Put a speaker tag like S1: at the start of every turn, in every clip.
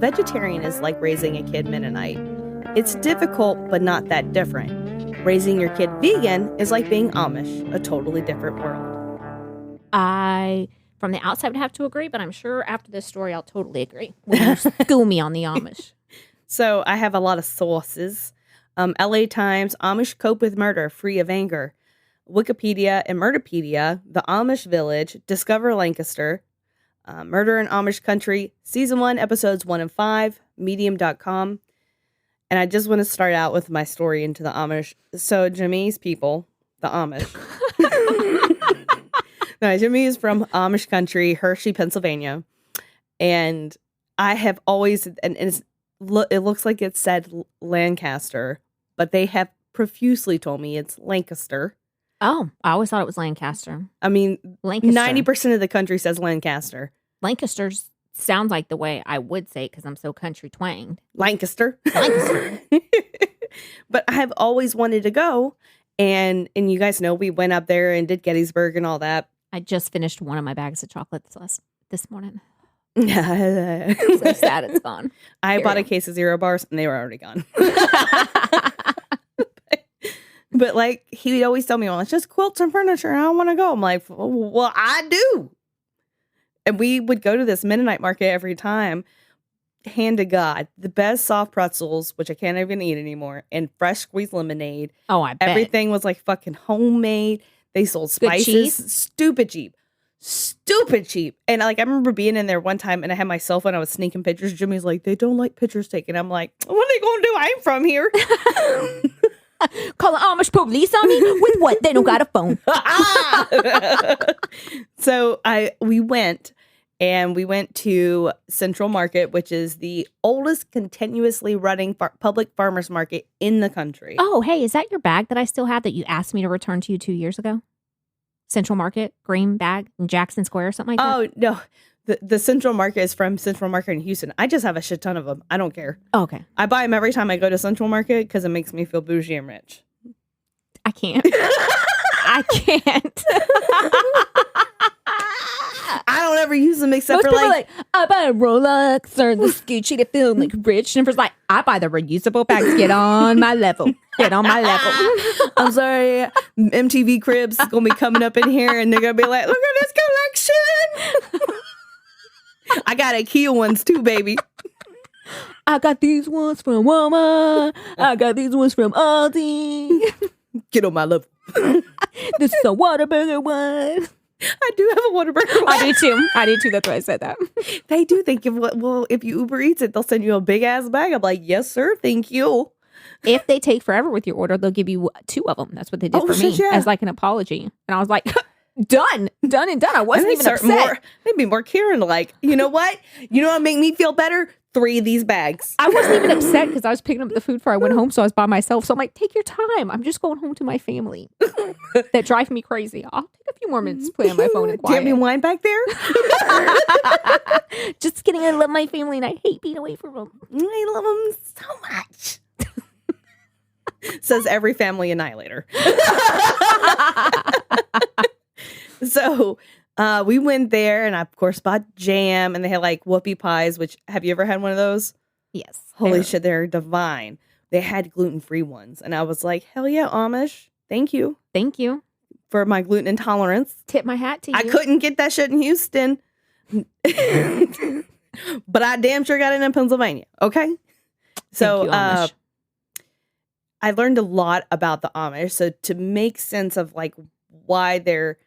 S1: vegetarian is like raising a kid Mennonite. It's difficult, but not that different. Raising your kid vegan is like being Amish, a totally different world.
S2: I, from the outside, would have to agree, but I'm sure after this story, I'll totally agree. When you school me on the Amish.
S1: So I have a lot of sources. LA Times, Amish cope with murder, free of anger. Wikipedia and Murderpedia, The Amish Village, Discover Lancaster, Murder in Amish Country, Season 1, Episodes 1 and 5, Medium.com. And I just want to start out with my story into the Amish. So Jimmy's people, the Amish. No, Jimmy is from Amish country, Hershey, Pennsylvania. And I have always, and it looks like it said Lancaster, but they have profusely told me it's Lancaster.
S2: Oh, I always thought it was Lancaster.
S1: I mean,
S2: Lancaster.
S1: 90% of the country says Lancaster.
S2: Lancaster sounds like the way I would say it because I'm so country twanged.
S1: Lancaster.
S2: Lancaster.
S1: But I have always wanted to go. And you guys know we went up there and did Gettysburg and all that.
S2: I just finished one of my bags of chocolates this morning.
S1: So
S2: Sad it's gone.
S1: I bought a case of Zero Bars and they were already gone. But like, he would always tell me, well, it's just quilts and furniture. I don't want to go. I'm like, well, I do. And we would go to this Mennonite market every time. Hand to God, the best soft pretzels, which I can't even eat anymore, and fresh squeezed lemonade.
S2: Oh, I bet.
S1: Everything was like fucking homemade. They sold spices. Stupid cheap. And like, I remember being in there one time and I had my cell phone. I was sneaking pictures. Jimmy's like, they don't like pictures taken. I'm like, what are they going to do? I ain't from here.
S2: Call the Amish police on me? With what? They don't got a phone.
S1: So we went to Central Market, which is the oldest continuously running public farmers market in the country.
S2: Oh, hey, is that your bag that I still have that you asked me to return to you 2 years ago? Central Market, green bag in Jackson Square or something like that?
S1: Oh, no. The Central Market is from Central Market in Houston. I just have a shit ton of them. I don't care.
S2: Oh, okay.
S1: I buy them every time I go to Central Market because it makes me feel bougie and rich.
S2: I can't. I can't.
S1: I don't ever use them except
S2: Most
S1: for
S2: people
S1: like
S2: I buy a Rolex or the Gucci to feel like rich. And like, I buy the reusable bags. Get on my level. Get on my level.
S1: I'm sorry, MTV Cribs is gonna be coming up in here and they're gonna be like, look at this collection. I got IKEA ones too, baby.
S2: I got these ones from Walmart. I got these ones from Aldi.
S1: Get on my level.
S2: This is a Whataburger one.
S1: I do have a Whataburger one.
S2: I do too. That's why I said that.
S1: They do think if you Uber Eats it, they'll send you a big ass bag. I'm like, yes, sir. Thank you.
S2: If they take forever with your order, they'll give you 2 of them. That's what they did for me as like an apology. And I was like, done. I wasn't even upset.
S1: They'd be more caring. Like, you know what? You know what make me feel better? 3 of these bags.
S2: I wasn't even upset because I was picking up the food before I went home. So I was by myself. So I'm like, take your time. I'm just going home to my family. That drive me crazy. I'll take a few more minutes to play on my phone and quiet.
S1: Do you have any wine back there?
S2: Just kidding. I love my family and I hate being away from them.
S1: I love them so much. Says every family annihilator. So we went there and I, of course, bought jam and they had like whoopie pies, which have you ever had one of those?
S2: Yes.
S1: Holy shit, they're divine. They had gluten-free ones. And I was like, hell yeah, Amish. Thank you.
S2: Thank you.
S1: For my gluten intolerance.
S2: Tip my hat to you.
S1: I couldn't get that shit in Houston. But I damn sure got it in Pennsylvania. Okay? So
S2: Thank you,
S1: I learned a lot about the Amish. So to make sense of like why there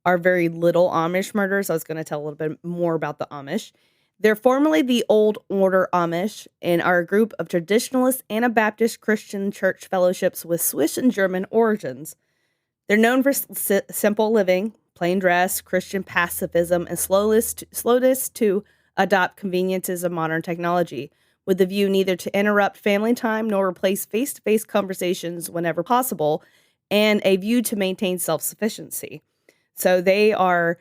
S1: are very little Amish murders, I was going to tell a little bit more about the Amish. They're formerly the Old Order Amish and are a group of traditionalist Anabaptist Christian church fellowships with Swiss and German origins. They're known for simple living, plain dress, Christian pacifism, and slowness to adopt conveniences of modern technology, with the view neither to interrupt family time nor replace face-to-face conversations whenever possible, and a view to maintain self-sufficiency. So they are,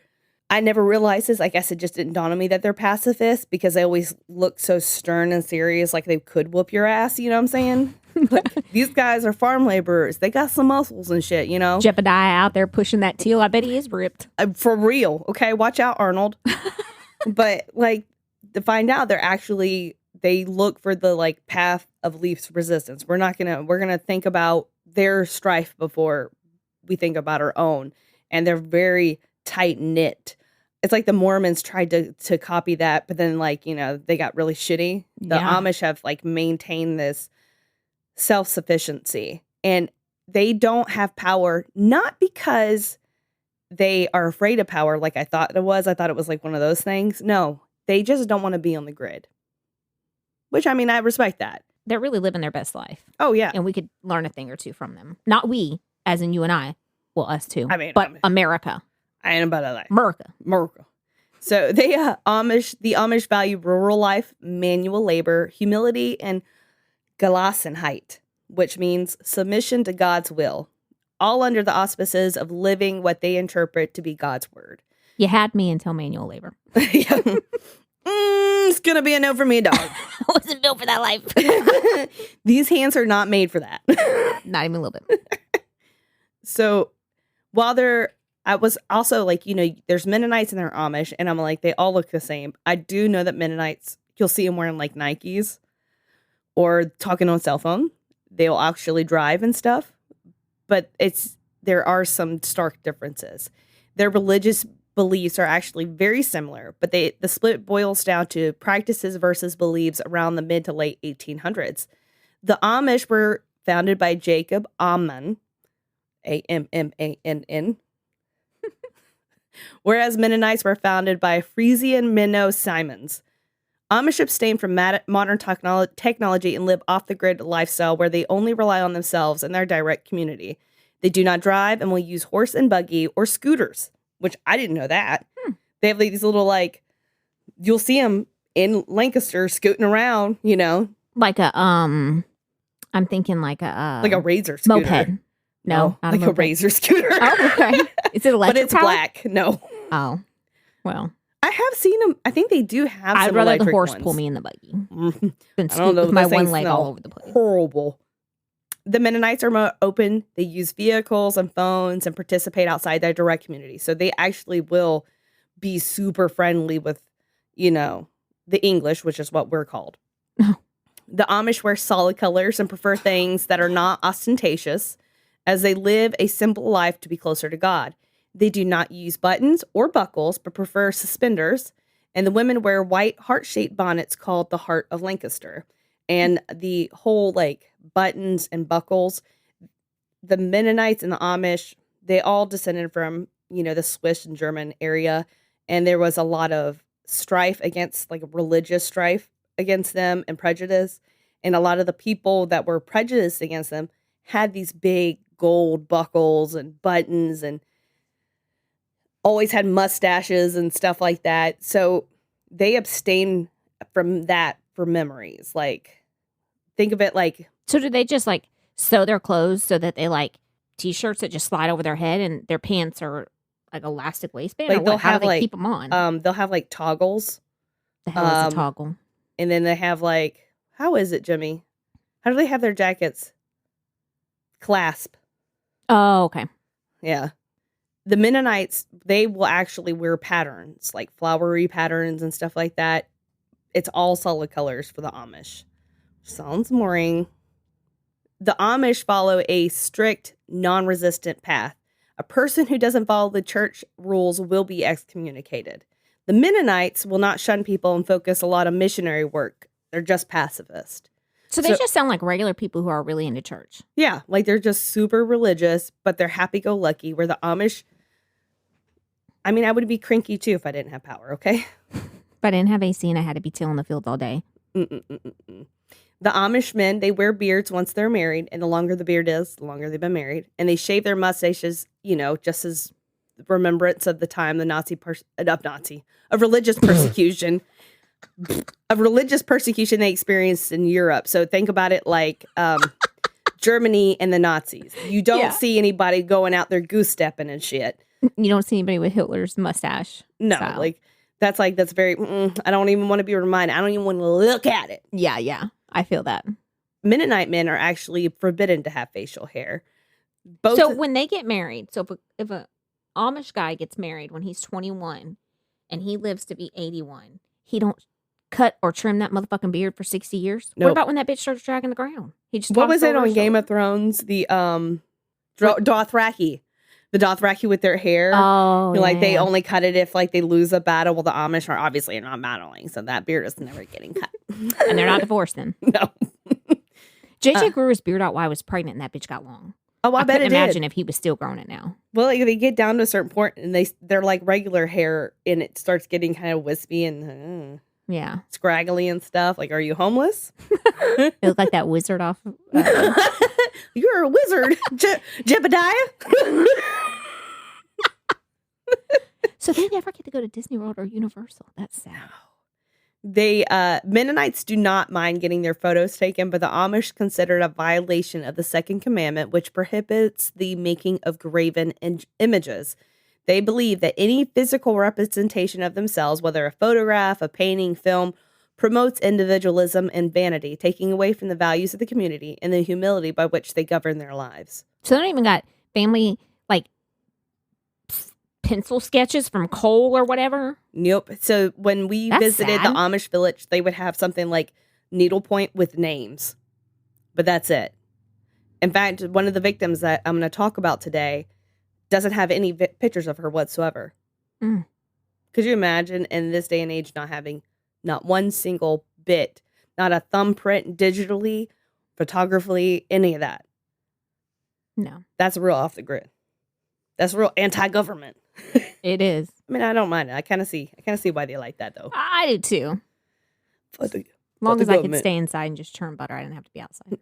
S1: I never realized this, I guess it just didn't dawn on me that they're pacifists because they always look so stern and serious like they could whoop your ass, you know what I'm saying? Like, these guys are farm laborers. They got some muscles and shit, you know?
S2: Jebediah out there pushing that teal. I bet he is ripped.
S1: For real, okay? Watch out, Arnold. But, like, to find out they they look for the like path of least resistance. We're gonna think about their strife before we think about our own. And they're very tight knit. It's like the Mormons tried to copy that, but then like, they got really shitty. The Amish have like maintained this self-sufficiency, and they don't have power, not because they are afraid of power like I thought it was. I thought it was like one of those things. No, they just don't want to be on the grid. Which, I mean, I respect that.
S2: They're really living their best life.
S1: Oh, yeah.
S2: And we could learn a thing or two from them. Not we, as in you and I. Well, us too. But America.
S1: I ain't about that.
S2: America.
S1: So the Amish value rural life, manual labor, humility, and Gelassenheit, which means submission to God's will, all under the auspices of living what they interpret to be God's word.
S2: You had me until manual labor.
S1: It's going to be a no for me, dog.
S2: I wasn't built for that life.
S1: These hands are not made for that.
S2: Not even a little bit.
S1: So while I was also like, there's Mennonites and they're Amish, and I'm like, they all look the same. I do know that Mennonites, you'll see them wearing like Nikes or talking on cell phone. They'll actually drive and stuff. But there are some stark differences. Their religious beliefs are actually very similar, but the split boils down to practices versus beliefs around the mid to late 1800s. The Amish were founded by Jacob Ammann, Ammann, whereas Mennonites were founded by Frisian Menno Simons. Amish abstain from modern technology and live off-the-grid lifestyle where they only rely on themselves and their direct community. They do not drive and will use horse and buggy or scooters, which I didn't know that. They have these little, like, you'll see them in Lancaster scooting around,
S2: Like I'm thinking like a
S1: Razor scooter.
S2: Moped. No, not
S1: like a Razor scooter.
S2: Oh, okay. Is it electric?
S1: But it's black. No.
S2: Oh, well.
S1: I have seen them. I think they do have some
S2: I'd rather the horse
S1: ones.
S2: pull me in the buggy
S1: I
S2: than
S1: don't know.
S2: with my one leg all over the place.
S1: Horrible. The Mennonites are more open. They use vehicles and phones and participate outside their direct community. So they actually will be super friendly with, the English, which is what we're called. The Amish wear solid colors and prefer things that are not ostentatious, as they live a simple life to be closer to God. They do not use buttons or buckles, but prefer suspenders. And the women wear white heart-shaped bonnets called the Heart of Lancaster. And the whole, like, buttons and buckles, the Mennonites and the Amish, they all descended from, the Swiss and German area. And there was a lot of strife against, like, religious strife against them and prejudice. And a lot of the people that were prejudiced against them had these big gold buckles and buttons and always had mustaches and stuff like that. So they abstain from that for memories. Like, think of it like...
S2: So do they just, like, sew their clothes so that they, like, T-shirts that just slide over their head and their pants are, like, elastic waistband?
S1: Like,
S2: or what? How do they keep them on?
S1: They'll have, like, toggles.
S2: The hell is a toggle?
S1: And then they have, like... How is it, Jimmy? How do they have their jackets? Clasp.
S2: Oh, okay.
S1: Yeah. The Mennonites, they will actually wear patterns, like flowery patterns and stuff like that. It's all solid colors for the Amish. Sounds boring. The Amish follow a strict, non-resistant path. A person who doesn't follow the church rules will be excommunicated. The Mennonites will not shun people and focus a lot on missionary work. They're just pacifist.
S2: So they just sound like regular people who are really into church.
S1: Yeah, like they're just super religious, but they're happy-go-lucky, where the Amish... I mean, I would be cranky too if I didn't have power, okay?
S2: If I didn't have AC and I had to be tilling the field all day.
S1: The Amish men, they wear beards once they're married, and the longer the beard is, the longer they've been married. And they shave their mustaches, just as remembrance of the time of religious persecution. Of religious persecution they experienced in Europe. So think about it like Germany and the Nazis. You don't see anybody going out there goose stepping and shit.
S2: You don't see anybody with Hitler's mustache.
S1: No,
S2: style.
S1: that's very, I don't even want to be reminded. I don't even want to look at it.
S2: Yeah. I feel that.
S1: Mennonite men are actually forbidden to have facial hair.
S2: When they get married, if a Amish guy gets married when he's 21 and he lives to be 81, he don't cut or trim that motherfucking beard for 60 years?
S1: Nope.
S2: What about when that bitch starts dragging the ground? He just
S1: What was
S2: tossed
S1: it
S2: over
S1: on
S2: his
S1: Game
S2: shoulder.
S1: of Thrones? The Dothraki. The Dothraki with their hair.
S2: Oh,
S1: You know, like they
S2: yeah.
S1: only cut it if like they lose a battle. Well, the Amish are obviously not battling, so that beard is never getting cut.
S2: And they're not divorced then.
S1: No.
S2: JJ grew his beard out while I was pregnant, and that bitch got long.
S1: Oh, I bet
S2: couldn't
S1: it did.
S2: imagine if he was still growing it now.
S1: Well, like, they get down to a certain point and they're like regular hair, and it starts getting kind of wispy and
S2: Yeah.
S1: scraggly and stuff. Like, are you homeless?
S2: It looked like that wizard off.
S1: You're a wizard, Jebediah.
S2: So they never get to go to Disney World or Universal. That's sad.
S1: They Mennonites do not mind getting their photos taken, but the Amish consider it a violation of the second commandment, which prohibits the making of graven images. They believe that any physical representation of themselves, whether a photograph, a painting, film, promotes individualism and vanity, taking away from the values of the community and the humility by which they govern their lives.
S2: So they don't even got family, like, pencil sketches from Cole or whatever?
S1: Nope. So when we
S2: That's
S1: visited the
S2: sad.
S1: Amish village, they would have something like needlepoint with names, but that's it. In fact, one of the victims that I'm going to talk about today doesn't have any pictures of her whatsoever.
S2: Mm.
S1: Could you imagine in this day and age not having not one single bit, not a thumbprint digitally, photographically, any of that?
S2: No.
S1: That's real off the grid. That's real anti-government.
S2: It is.
S1: I mean, I don't mind it. I kind of see why they like that though.
S2: I do too.
S1: But the-
S2: As long
S1: the
S2: as I could
S1: government.
S2: stay inside and just churn butter, I didn't have to be outside.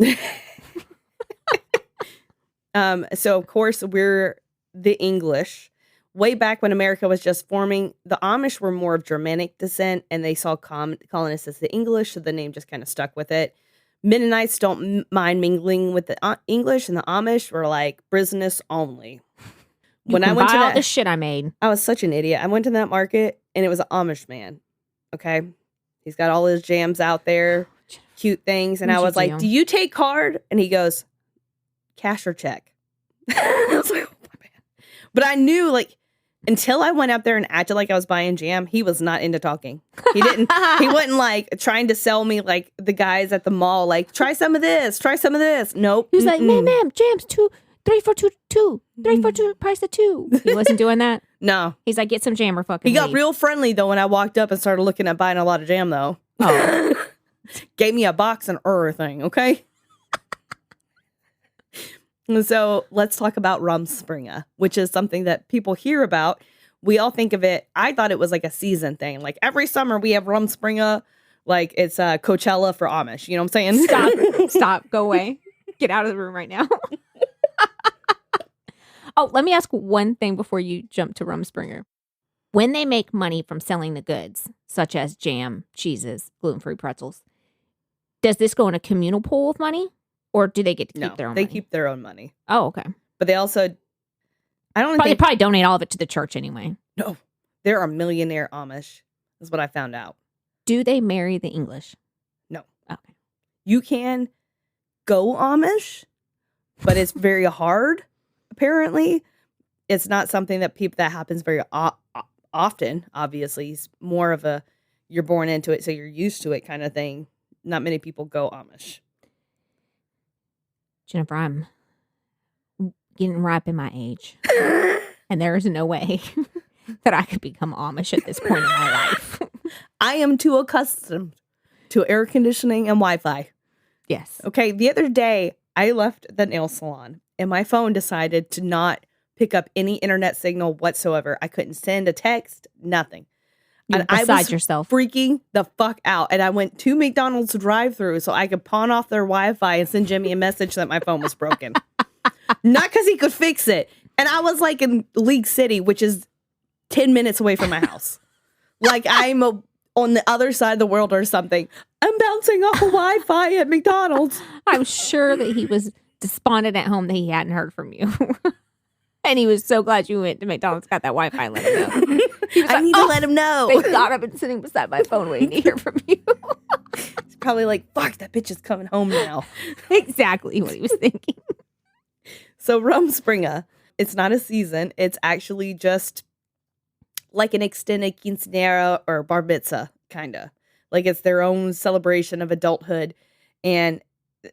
S1: So of course we're the English. Way back when America was just forming, the Amish were more of Germanic descent, and they saw colonists as the English, so the name just kind of stuck with it. Mennonites don't mind mingling with the English, and the Amish were like business only.
S2: When I went to all the shit I made,
S1: I was such an idiot. I went to that market, and it was an Amish man. Okay, he's got all his jams out there, cute things, and I was like, "Do you take card?" And he goes, "Cash or check?" I was like, "Oh my man!" But I knew, like, until I went up there and acted like I was buying jam, he was not into talking. He didn't. He wasn't like trying to sell me like the guys at the mall. Like, try some of this. Try some of this. Nope.
S2: He was like, ma'am, jam's 3 for 2, 3 for 2, price of 2. He wasn't doing that.
S1: No.
S2: He's like, get some jam or fucking
S1: He got
S2: leave.
S1: real friendly though when I walked up and started looking at buying a lot of jam though.
S2: Oh.
S1: Gave me a box and everything. Okay. And so let's talk about Rumspringa, which is something that people hear about. We all think of it. I thought it was like a season thing. Like every summer we have Rumspringa, like it's Coachella for Amish. You know what I'm saying?
S2: Stop. Go away. Get out of the room right now. Oh, let me ask one thing before you jump to Rumspringa. When they make money from selling the goods, such as jam, cheeses, gluten-free pretzels, does this go in a communal pool of money? Or do they get to keep their own money?
S1: They keep their own money.
S2: Oh, okay.
S1: But they also,
S2: They probably donate all of it to the church anyway.
S1: No, there are millionaire Amish. Is what I found out.
S2: Do they marry the English?
S1: No.
S2: Okay.
S1: You can go Amish, but it's very hard. Apparently, it's not something that happens very often. Obviously, it's more of a you're born into it, so you're used to it kind of thing. Not many people go Amish.
S2: Jennifer, I'm getting ripe in my age, and there is no way that I could become Amish at this point in my life.
S1: I am too accustomed to air conditioning and Wi-Fi.
S2: Yes.
S1: Okay, the other day, I left the nail salon, and my phone decided to not pick up any internet signal whatsoever. I couldn't send a text, nothing.
S2: You're
S1: I
S2: beside
S1: was
S2: yourself.
S1: freaking the fuck out. And I went to McDonald's drive-thru so I could pawn off their Wi-Fi and send Jimmy a message that my phone was broken. Not because he could fix it. And I was like in League City, which is 10 minutes away from my house. Like I'm on the other side of the world or something. I'm bouncing off of Wi-Fi at McDonald's.
S2: I'm sure that he was despondent at home that he hadn't heard from you. And he was so glad you went to McDonald's, got that Wi-Fi, and let him know.
S1: I need to let him know.
S2: Thank God I've been sitting beside my phone waiting to hear from you.
S1: He's probably like, fuck, that bitch is coming home now.
S2: Exactly what he was thinking.
S1: So Rumspringa, it's not a season. It's actually just like an extended quinceanera or bar mitzvah, kind of. Like it's their own celebration of adulthood. And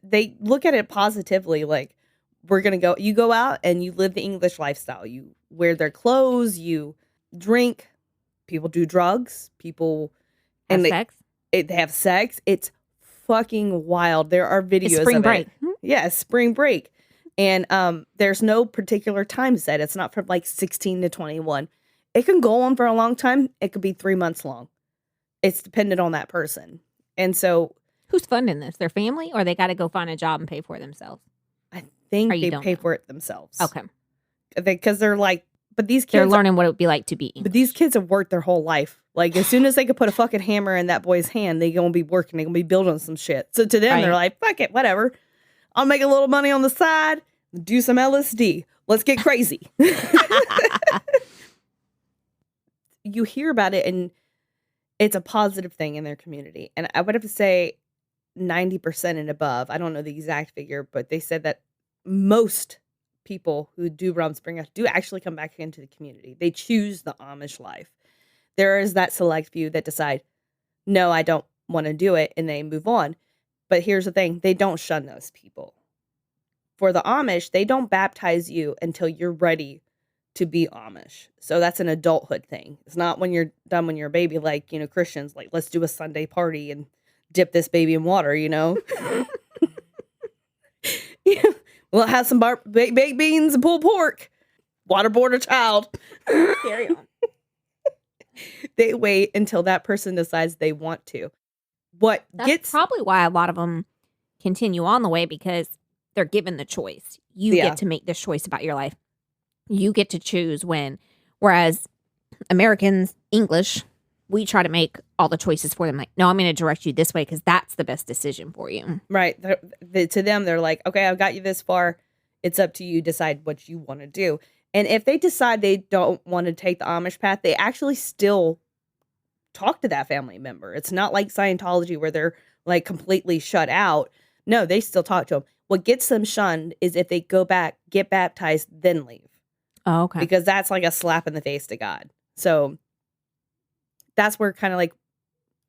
S1: they look at it positively. Like, you go out and you live the English lifestyle. You wear their clothes, you drink, people do drugs, people
S2: Have
S1: and
S2: sex.
S1: they have sex. It's fucking wild. There are videos
S2: It's spring
S1: of
S2: break.
S1: it. Yeah, spring break. And there's no particular time set. It's not from like 16 to 21. It can go on for a long time. It could be 3 months long. It's dependent on that person. And so
S2: Who's funding this? Their family, or they got to go find a job and pay for it themselves?
S1: I think
S2: Or you
S1: they
S2: don't
S1: pay
S2: know?
S1: for it themselves.
S2: Okay.
S1: Because they're like, but these
S2: They're
S1: kids,
S2: learning what it would be like to be English.
S1: but these kids have worked their whole life. Like as soon as they could put a fucking hammer in that boy's hand, they gonna be working. They gonna be building some shit. So to them, they're like, fuck it, whatever. I'll make a little money on the side, do some LSD. Let's get crazy. You hear about it, and it's a positive thing in their community. And I would have to say 90% and above. I don't know the exact figure, but they said that most people who do Rumspringa do actually come back into the community. They choose the Amish life. There is that select few that decide, no, I don't want to do it, and they move on. But here's the thing, they don't shun those people. For the Amish, they don't baptize you until you're ready to be Amish. So that's an adulthood thing. It's not when you're done when you're a baby, like, Christians, like, let's do a Sunday party and dip this baby in water, Yeah. We'll have some baked beans and pulled pork. Waterboard a child.
S2: Carry on.
S1: They wait until that person decides they want to.
S2: That's probably why a lot of them continue on the way, because they're given the choice. You get to make this choice about your life. You get to choose when. Whereas Americans, English, we try to make all the choices for them. Like, no, I'm going to direct you this way because that's the best decision for you.
S1: Right. To them, they're like, okay, I've got you this far. It's up to you. Decide what you want to do. And if they decide they don't want to take the Amish path, they actually still talk to that family member. It's not like Scientology where they're like completely shut out. No, they still talk to them. What gets them shunned is if they go back, get baptized, then leave.
S2: Oh, okay.
S1: Because that's like a slap in the face to God. So that's where kind of like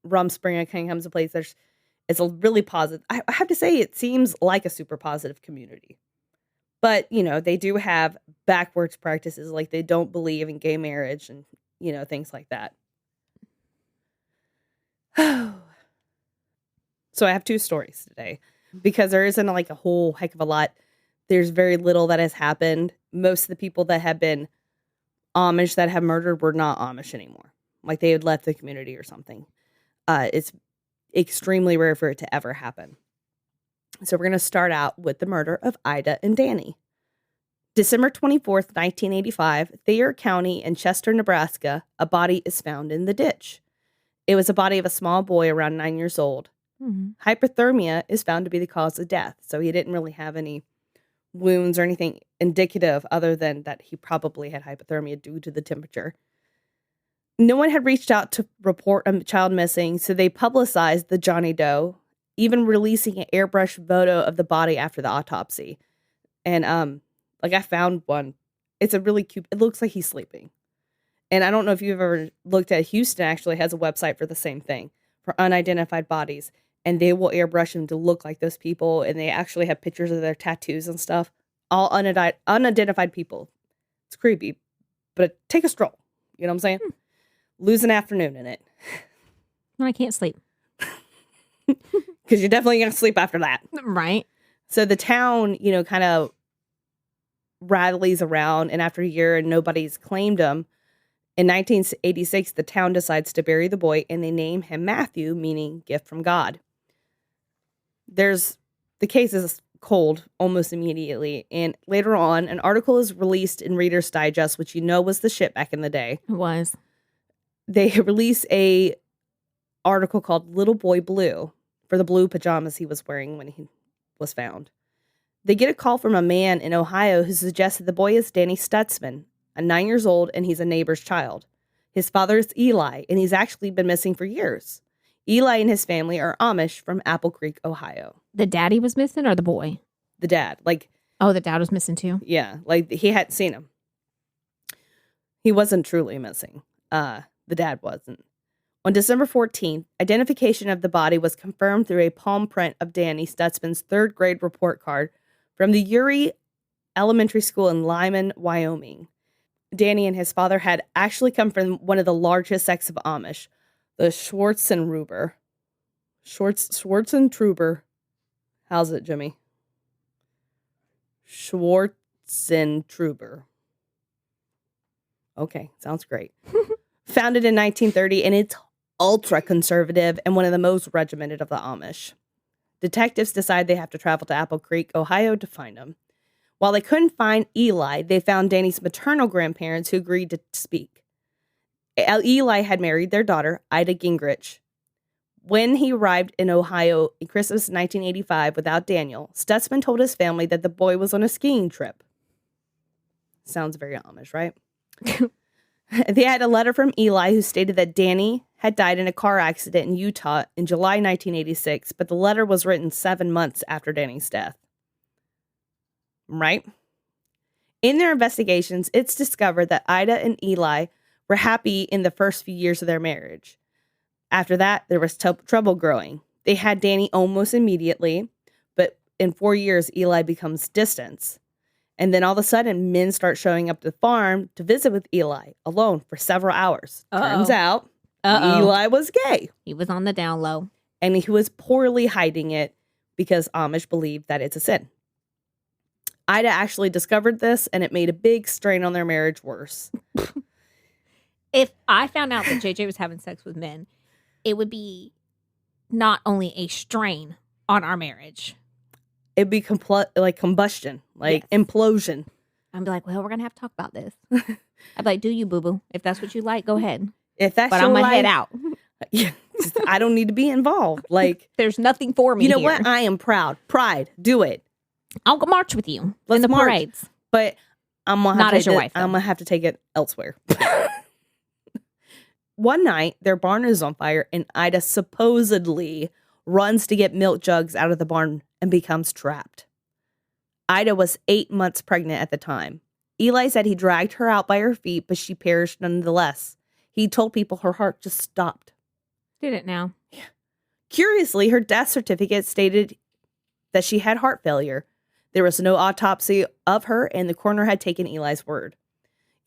S1: Rumspringa kind of comes to place. It's a really positive. I have to say, it seems like a super positive community. But, they do have backwards practices. Like they don't believe in gay marriage and, things like that. So I have 2 stories today because there isn't like a whole heck of a lot. There's very little that has happened. Most of the people that have been Amish that have murdered were not Amish anymore. Like they had left the community or something. It's extremely rare for it to ever happen. So we're going to start out with the murder of Ida and Danny. December 24th, 1985, Thayer County in Chester, Nebraska, a body is found in the ditch. It was a body of a small boy around 9 years old. Mm-hmm. Hypothermia is found to be the cause of death, so he didn't really have any wounds or anything indicative other than that he probably had hypothermia due to the temperature. No one had reached out to report a child missing, so they publicized the Johnny Doe, even releasing an airbrush photo of the body after the autopsy. And I found one. It's a really cute. It looks like he's sleeping. And I don't know if you've ever looked at Houston actually has a website for the same thing, for unidentified bodies. And they will airbrush them to look like those people. And they actually have pictures of their tattoos and stuff. All unidentified people. It's creepy. But take a stroll. You know what I'm saying? Lose an afternoon in it.
S2: I can't sleep.
S1: Because you're definitely going to sleep after that.
S2: Right.
S1: So the town, kind of rallies around. And after a year and nobody's claimed him, in 1986, the town decides to bury the boy. And they name him Matthew, meaning gift from God. The case is cold almost immediately. And later on, an article is released in Reader's Digest, which was the shit back in the day.
S2: It was.
S1: They release a article called Little Boy Blue for the blue pajamas he was wearing when he was found. They get a call from a man in Ohio who suggests that the boy is Danny Stutzman, 9 years old, and he's a neighbor's child. His father is Eli, and he's actually been missing for years. Eli and his family are Amish from Apple Creek, Ohio.
S2: The daddy was missing or the boy?
S1: The dad.
S2: Oh, the dad was missing too?
S1: Yeah, he hadn't seen him. He wasn't truly missing. The dad wasn't. On December 14th, identification of the body was confirmed through a palm print of Danny Stutzman's third grade report card from the Uri Elementary School in Lyman, Wyoming. Danny and his father had actually come from one of the largest sects of Amish, the Schwarzenruber. Schwarzentruber. How's it, Jimmy? Schwarzentruber. Okay, sounds great. Founded in 1930, and it's ultra-conservative and one of the most regimented of the Amish. Detectives decide they have to travel to Apple Creek, Ohio to find him. While they couldn't find Eli, they found Danny's maternal grandparents who agreed to speak. Eli had married their daughter, Ida Gingrich. When he arrived in Ohio in Christmas 1985 without Daniel, Stutzman told his family that the boy was on a skiing trip. Sounds very Amish, right? They had a letter from Eli who stated that Danny had died in a car accident in Utah in July 1986, but the letter was written 7 months after Danny's death. Right? In their investigations, it's discovered that Ida and Eli were happy in the first few years of their marriage. After that, there was trouble growing. They had Danny almost immediately, but in 4 years, Eli becomes distant. And then all of a sudden, men start showing up to the farm to visit with Eli alone for several hours. Turns out, Eli was gay.
S2: He was on the down low.
S1: And he was poorly hiding it because Amish believed that it's a sin. Ida actually discovered this, and it made a big strain on their marriage worse.
S2: If I found out that JJ was having sex with men, it would be not only a strain on our marriage.
S1: It'd be like combustion, like implosion.
S2: I'd be like, well, we're going to have to talk about this. I'd be like, do you, boo-boo? If that's what you like, go ahead.
S1: If that's
S2: but I'm going to head out.
S1: Yeah, I don't need to be involved. Like,
S2: there's nothing for me.
S1: You know
S2: here.
S1: what? I am proud. Pride. Do it.
S2: I'll go march with you in the
S1: march.
S2: parades.
S1: But I'm gonna
S2: not as your wife.
S1: I'm gonna have to take it elsewhere. One night, their barn is on fire, and Ida supposedly runs to get milk jugs out of the barn and becomes trapped. Ida was 8 months pregnant at the time. Eli said he dragged her out by her feet, but she perished nonetheless. He told people her heart just stopped.
S2: Did it now?
S1: Yeah. Curiously, her death certificate stated that she had heart failure. There was no autopsy of her, and the coroner had taken Eli's word.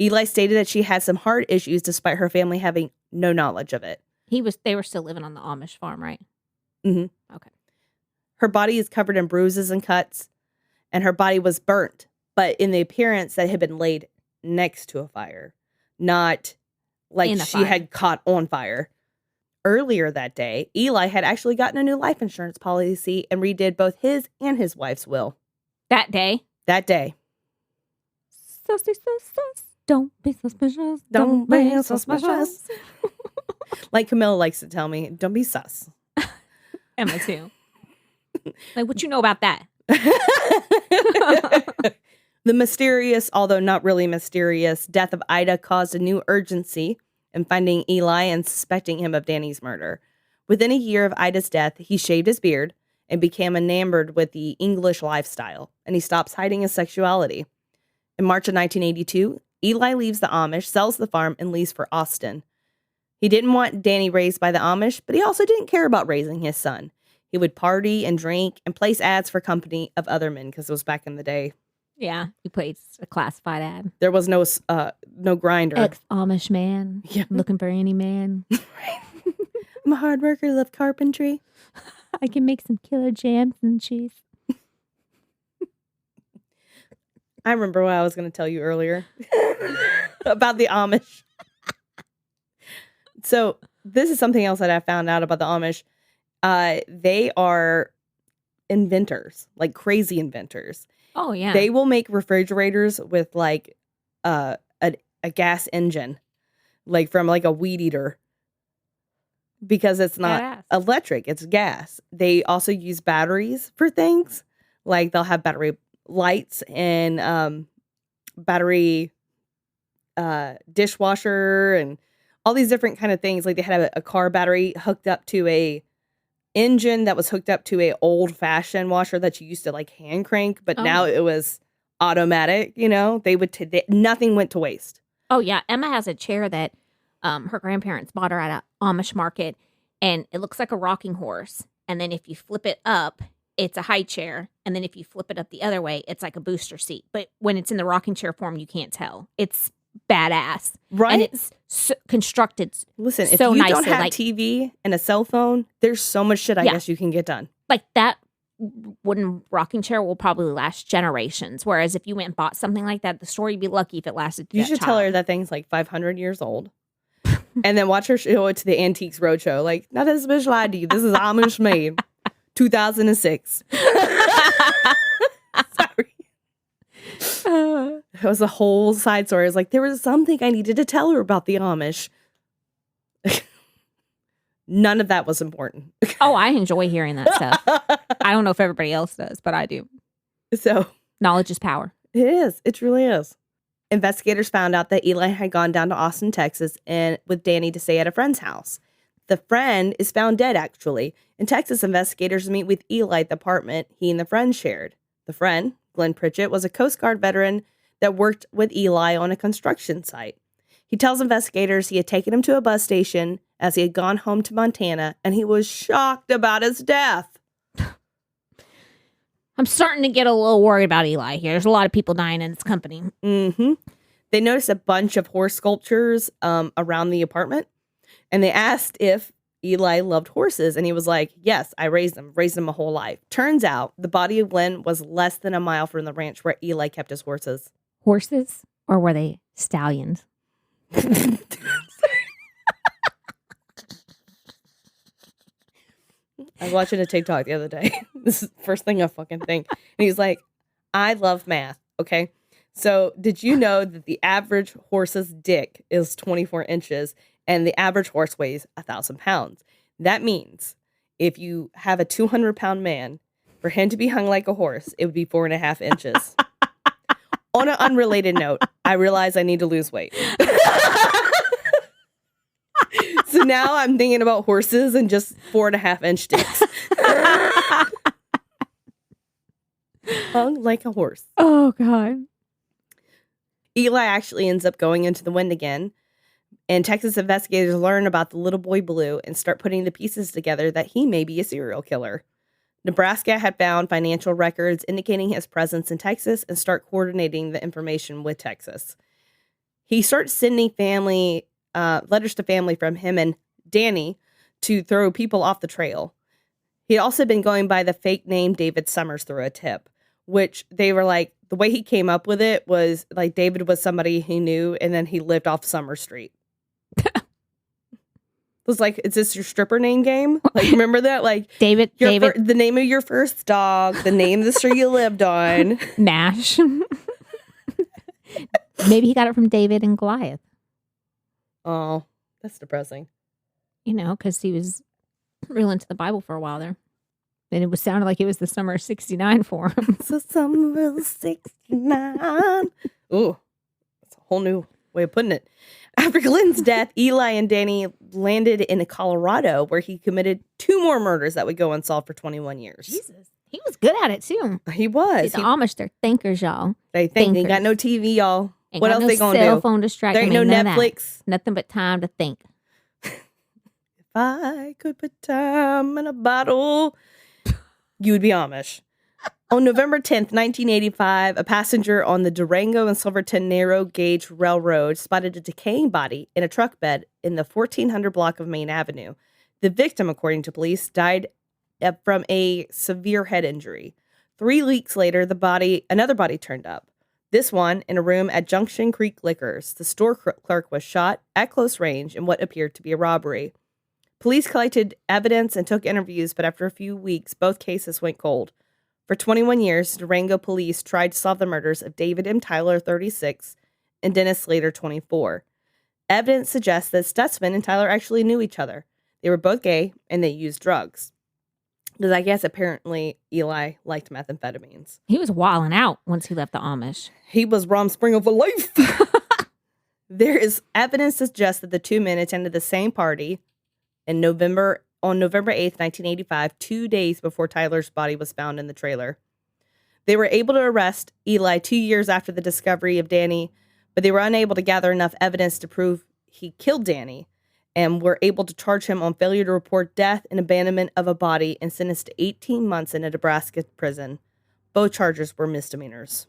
S1: Eli stated that she had some heart issues despite her family having no knowledge of it.
S2: They were still living on the Amish farm, right?
S1: Mm-hmm.
S2: Okay.
S1: Her body is covered in bruises and cuts, and her body was burnt, but in the appearance that had been laid next to a fire, not like she had caught on fire. Earlier that day, Eli had actually gotten a new life insurance policy and redid both his and his wife's will.
S2: That day?
S1: That day.
S2: Don't be suspicious.
S1: Don't be suspicious. Like Camilla likes to tell me, don't be sus.
S2: Emma, too. Like, what you know about that?
S1: The mysterious, although not really mysterious, death of Ida caused a new urgency in finding Eli and suspecting him of Danny's murder. Within a year of Ida's death, he shaved his beard and became enamored with the English lifestyle, and he stops hiding his sexuality. In March of 1982, Eli leaves the Amish, sells the farm, and leaves for Austin. He didn't want Danny raised by the Amish, but he also didn't care about raising his son. He would party and drink and place ads for company of other men, because it was back in the day.
S2: Yeah, he placed a classified ad.
S1: There was no grinder.
S2: Ex-Amish man. Yeah. Looking for any man.
S1: I'm a hard worker, love carpentry.
S2: I can make some killer jams and cheese.
S1: I remember what I was going to tell you earlier about the Amish. So this is something else that I found out about the Amish. They are inventors, like crazy inventors.
S2: Oh, yeah.
S1: They will make refrigerators with like a gas engine, like from like a weed eater. Because it's not electric, it's gas. They also use batteries for things. Like they'll have battery lights and battery dishwasher and all these different kind of things. Like they had a car battery hooked up to a engine that was hooked up to a old fashioned washer that you used to like hand crank, but now it was automatic. You know, they would nothing went to waste.
S2: Oh yeah, Emma has a chair that her grandparents bought her at an Amish market, and it looks like a rocking horse. And then if you flip it up, it's a high chair. And then if you flip it up the other way, it's like a booster seat. But when it's in the rocking chair form, you can't tell. It's badass.
S1: Right?
S2: And it's constructed
S1: Listen,
S2: so
S1: if you
S2: nicely.
S1: don't have
S2: like,
S1: TV and a cell phone, there's so much shit I guess you can get done.
S2: like that wooden rocking chair will probably last generations. Whereas if you went and bought something like that at the store, you'd be lucky if it lasted.
S1: You should tell her that thing's like 500 years old. And then watch her show it to the Antiques Roadshow. Like, not this bitch lied to you. This is Amish made. 2006. Sorry. It was a whole side story. It was like, there was something I needed to tell her about the Amish. None of that was important.
S2: Oh, I enjoy hearing that stuff. I don't know if everybody else does, but I do.
S1: So
S2: knowledge is power.
S1: It is. It truly is. Investigators found out that Eli had gone down to Austin, Texas, and with Danny to stay at a friend's house. The friend is found dead, actually. In Texas, investigators meet with Eli at the apartment he and the friend shared. The friend, Glenn Pritchett, was a Coast Guard veteran that worked with Eli on a construction site. He tells investigators he had taken him to a bus station as he had gone home to Montana, and he was shocked about his death.
S2: I'm starting to get a little worried about Eli here. There's a lot of people dying in his company.
S1: Mm-hmm. They noticed a bunch of horse sculptures around the apartment, and they asked if Eli loved horses, and he was like, yes, I raised them my whole life. Turns out the body of Glenn was less than a mile from the ranch where Eli kept his horses.
S2: Horses? Or were they stallions?
S1: I was watching a TikTok the other day. This is the first thing I fucking think. And he's like, I love math. Okay. So did you know that the average horse's dick is 24 inches and the average horse weighs 1,000 pounds? That means if you have a 200-pound man, for him to be hung like a horse, it would be 4.5 inches. On an unrelated note, I realize I need to lose weight. So now I'm thinking about horses and just 4.5-inch dicks. Hung like a horse.
S2: Oh, God.
S1: Eli actually ends up going into the wind again. And Texas investigators learn about the little boy Blue and start putting the pieces together that he may be a serial killer. Nebraska had found financial records indicating his presence in Texas and start coordinating the information with Texas. He starts sending letters to family from him and Danny to throw people off the trail. He had also been going by the fake name David Summers through a tip, which they were like, the way he came up with it was like David was somebody he knew, and then he lived off Summer Street. It was like, is this your stripper name game? Like, remember that? Like,
S2: David,
S1: the name of your first dog, the name of the street you lived on.
S2: Nash. Maybe he got it from David and Goliath.
S1: Oh, that's depressing.
S2: You know, because he was real into the Bible for a while there. And it sounded like it was the summer of 69 for him.
S1: It's the summer of 69. Ooh, that's a whole new way of putting it. After Glenn's death, Eli and Danny landed in Colorado, where he committed 2 more murders that would go unsolved for 21 years.
S2: Jesus. He was good at it, too.
S1: He was.
S2: See, the Amish, they're thinkers, y'all.
S1: They think. They got no TV, y'all.
S2: Ain't
S1: What
S2: got
S1: else
S2: no
S1: they gonna
S2: cell
S1: do?
S2: phone distraction.
S1: There ain't no Netflix.
S2: Nothing but time to think.
S1: If I could put time in a bottle, you would be Amish. On November 10th, 1985, a passenger on the Durango and Silverton Narrow Gauge Railroad spotted a decaying body in a truck bed in the 1400 block of Main Avenue. The victim, according to police, died from a severe head injury. 3 weeks later, another body turned up. This one in a room at Junction Creek Liquors. The store clerk was shot at close range in what appeared to be a robbery. Police collected evidence and took interviews, but after a few weeks, both cases went cold. For 21 years, Durango police tried to solve the murders of David M. Tyler, 36, and Dennis Slater, 24. Evidence suggests that Stutzman and Tyler actually knew each other. They were both gay, and they used drugs. Because I guess apparently Eli liked methamphetamines.
S2: He was wilding out once he left the Amish.
S1: He was Rumspringa for life. There is evidence to suggest that the 2 men attended the same party on November 8th, 1985, 2 days before Tyler's body was found in the trailer. They were able to arrest Eli 2 years after the discovery of Danny, but they were unable to gather enough evidence to prove he killed Danny and were able to charge him on failure to report death and abandonment of a body and sentenced to 18 months in a Nebraska prison. Both charges were misdemeanors.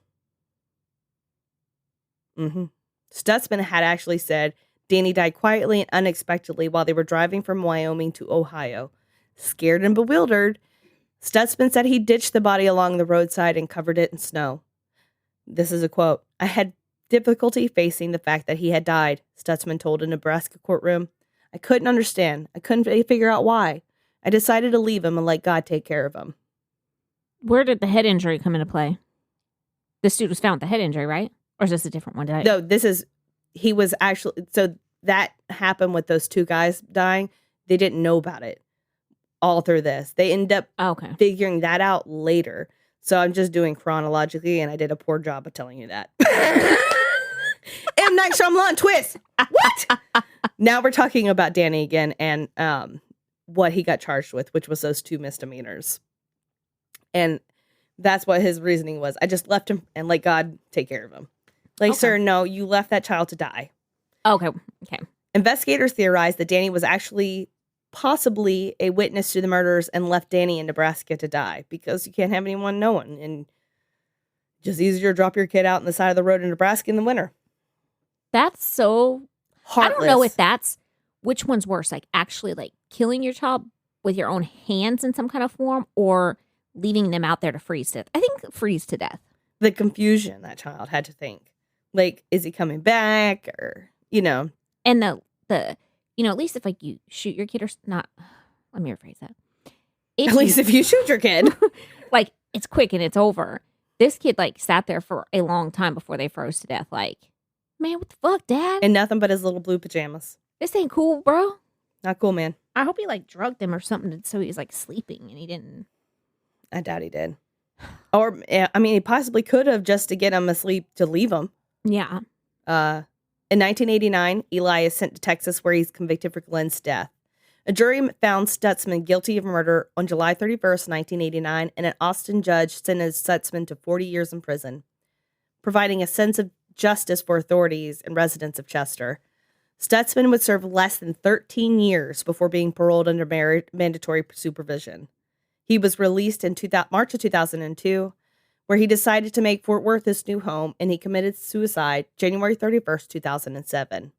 S1: Stutzman had actually said Danny died quietly and unexpectedly while they were driving from Wyoming to Ohio. Scared and bewildered, Stutzman said he ditched the body along the roadside and covered it in snow. This is a quote. "I had difficulty facing the fact that he had died," Stutzman told a Nebraska courtroom. "I couldn't understand. I couldn't figure out why. I decided to leave him and let God take care of him."
S2: Where did the head injury come into play? This dude was found with the head injury, right? Or is this a different one?
S1: No, he was actually, so that happened with those two guys dying. They didn't know about it all through this. They end up figuring that out later. So I'm just doing chronologically, and I did a poor job of telling you that. M. Night Shyamalan twist. What? Now we're talking about Danny again and what he got charged with, which was those two misdemeanors. And that's what his reasoning was. I just left him and let God take care of him. Like, sir, no, you left that child to die.
S2: Okay.
S1: Investigators theorized that Danny was actually possibly a witness to the murders and left Danny in Nebraska to die because you can't have anyone knowing. And just easier to drop your kid out on the side of the road in Nebraska in the winter.
S2: That's so
S1: heartless.
S2: I don't know if that's which one's worse, like actually like killing your child with your own hands in some kind of form or leaving them out there to freeze to death. I think freeze to death.
S1: The confusion that child had to think. Like, is he coming back or,
S2: And the at least if like you shoot your kid or not, let me rephrase that.
S1: At least if you shoot your kid.
S2: Like, it's quick and it's over. This kid like sat there for a long time before they froze to death. Like, man, what the fuck, Dad?
S1: And nothing but his little blue pajamas.
S2: This ain't cool, bro.
S1: Not cool, man.
S2: I hope he like drugged him or something so he was like sleeping and he didn't.
S1: I doubt he did. Or, I mean, he possibly could have just to get him asleep to leave him.
S2: Yeah.
S1: In 1989, Eli is sent to Texas where he's convicted for Glenn's death. A jury found Stutzman guilty of murder on July 31st, 1989, and an Austin judge sentenced Stutzman to 40 years in prison, providing a sense of justice for authorities and residents of Chester. Stutzman would serve less than 13 years before being paroled under mandatory supervision. He was released in March of 2002, where he decided to make Fort Worth his new home, and he committed suicide January 31st, 2007.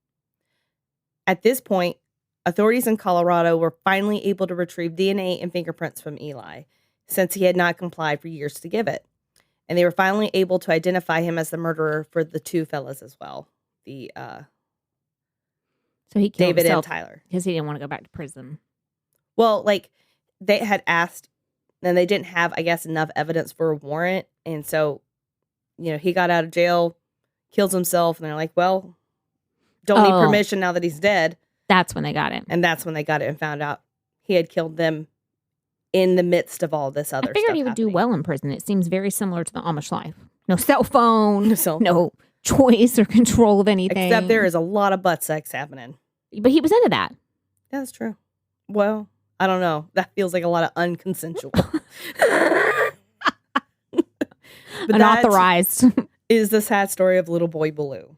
S1: At this point, authorities in Colorado were finally able to retrieve DNA and fingerprints from Eli, since he had not complied for years to give it. And they were finally able to identify him as the murderer for the two fellas as well.
S2: So he killed
S1: David
S2: himself
S1: and Tyler.
S2: because he didn't want to go back to prison.
S1: Well, like, they had asked, and they didn't have, I guess, enough evidence for a warrant. And so, he got out of jail, kills himself, and they're like, well, don't need permission now that he's dead.
S2: That's when they got it.
S1: And that's when they got it and found out he had killed them in the midst of all this other stuff.
S2: I figured he would do well in prison. It seems very similar to the Amish life. No cell phone, no choice or control of anything.
S1: Except there is a lot of butt sex happening.
S2: But he was into that.
S1: Yeah, that's true. Well, I don't know. That feels like a lot of unconsensual. But
S2: unauthorized.
S1: Is the sad story of little boy Baloo.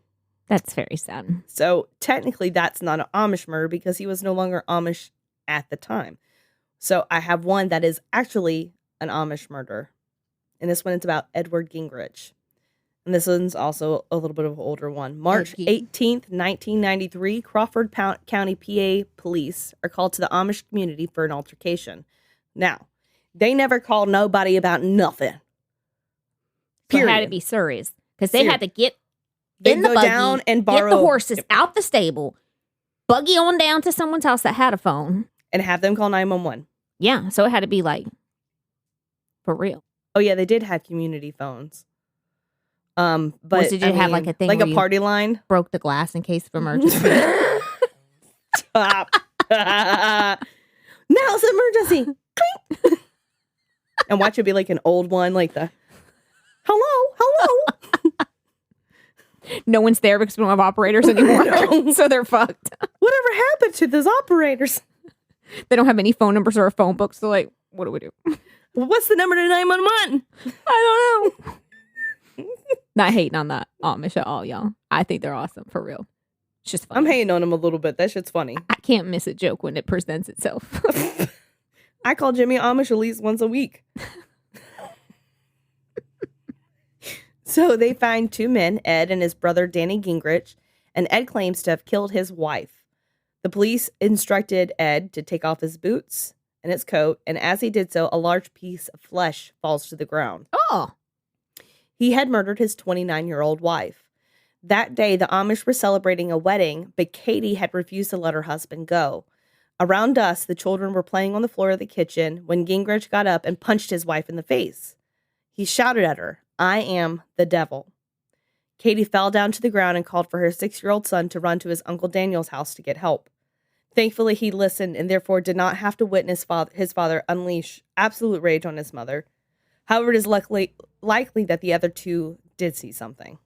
S2: That's very sad.
S1: So technically that's not an Amish murder because he was no longer Amish at the time. So I have one that is actually an Amish murder. And this one is about Edward Gingrich. And this one's also a little bit of an older one. March 18th, 1993, Crawford County, PA police are called to the Amish community for an altercation. Now, they never called nobody about nothing.
S2: Period. So it had to be Surrey's. Because they had to get in the buggy,
S1: down and borrow,
S2: get the horses out the stable, buggy on down to someone's house that had a phone.
S1: And have them call 911.
S2: Yeah, so it had to be like, for real.
S1: Oh, yeah, they did have community phones. But
S2: did you have like a thing
S1: like a party line?
S2: Broke the glass in case of emergency.
S1: Stop. Now it's an emergency. Clink. And watch it be like an old one, like the hello.
S2: No one's there because we don't have operators anymore. No. So they're fucked.
S1: Whatever happened to those operators?
S2: They don't have any phone numbers or a phone book. So like, what do we do?
S1: What's the number to 911?
S2: I don't know. Not hating on that Amish at all, y'all. I think they're awesome, for real. It's just funny.
S1: I'm hating on him a little bit. That shit's funny.
S2: I can't miss a joke when it presents itself.
S1: I call Jimmy Amish at least once a week. So they find 2 men, Ed and his brother Danny Gingrich, and Ed claims to have killed his wife. The police instructed Ed to take off his boots and his coat, and as he did so, a large piece of flesh falls to the ground.
S2: Oh.
S1: He had murdered his 29-year-old wife. That day, the Amish were celebrating a wedding, but Katie had refused to let her husband go. Around dusk, the children were playing on the floor of the kitchen when Gingrich got up and punched his wife in the face. He shouted at her, "I am the devil." Katie fell down to the ground and called for her 6-year-old son to run to his Uncle Daniel's house to get help. Thankfully, he listened and therefore did not have to witness his father unleash absolute rage on his mother. However, it is likely that the other 2 did see something.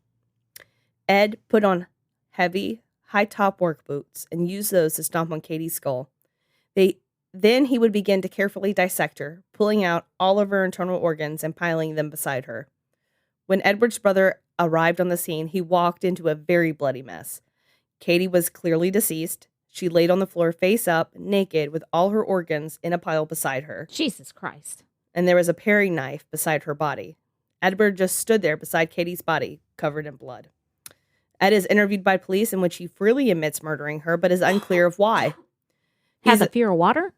S1: Ed put on heavy, high-top work boots and used those to stomp on Katie's skull. Then he would begin to carefully dissect her, pulling out all of her internal organs and piling them beside her. When Edward's brother arrived on the scene, he walked into a very bloody mess. Katie was clearly deceased. She laid on the floor face up, naked, with all her organs in a pile beside her.
S2: Jesus Christ.
S1: And there was a paring knife beside her body. Edward just stood there beside Katie's body, covered in blood. Ed is interviewed by police in which he freely admits murdering her, but is unclear of why.
S2: Has a fear of water?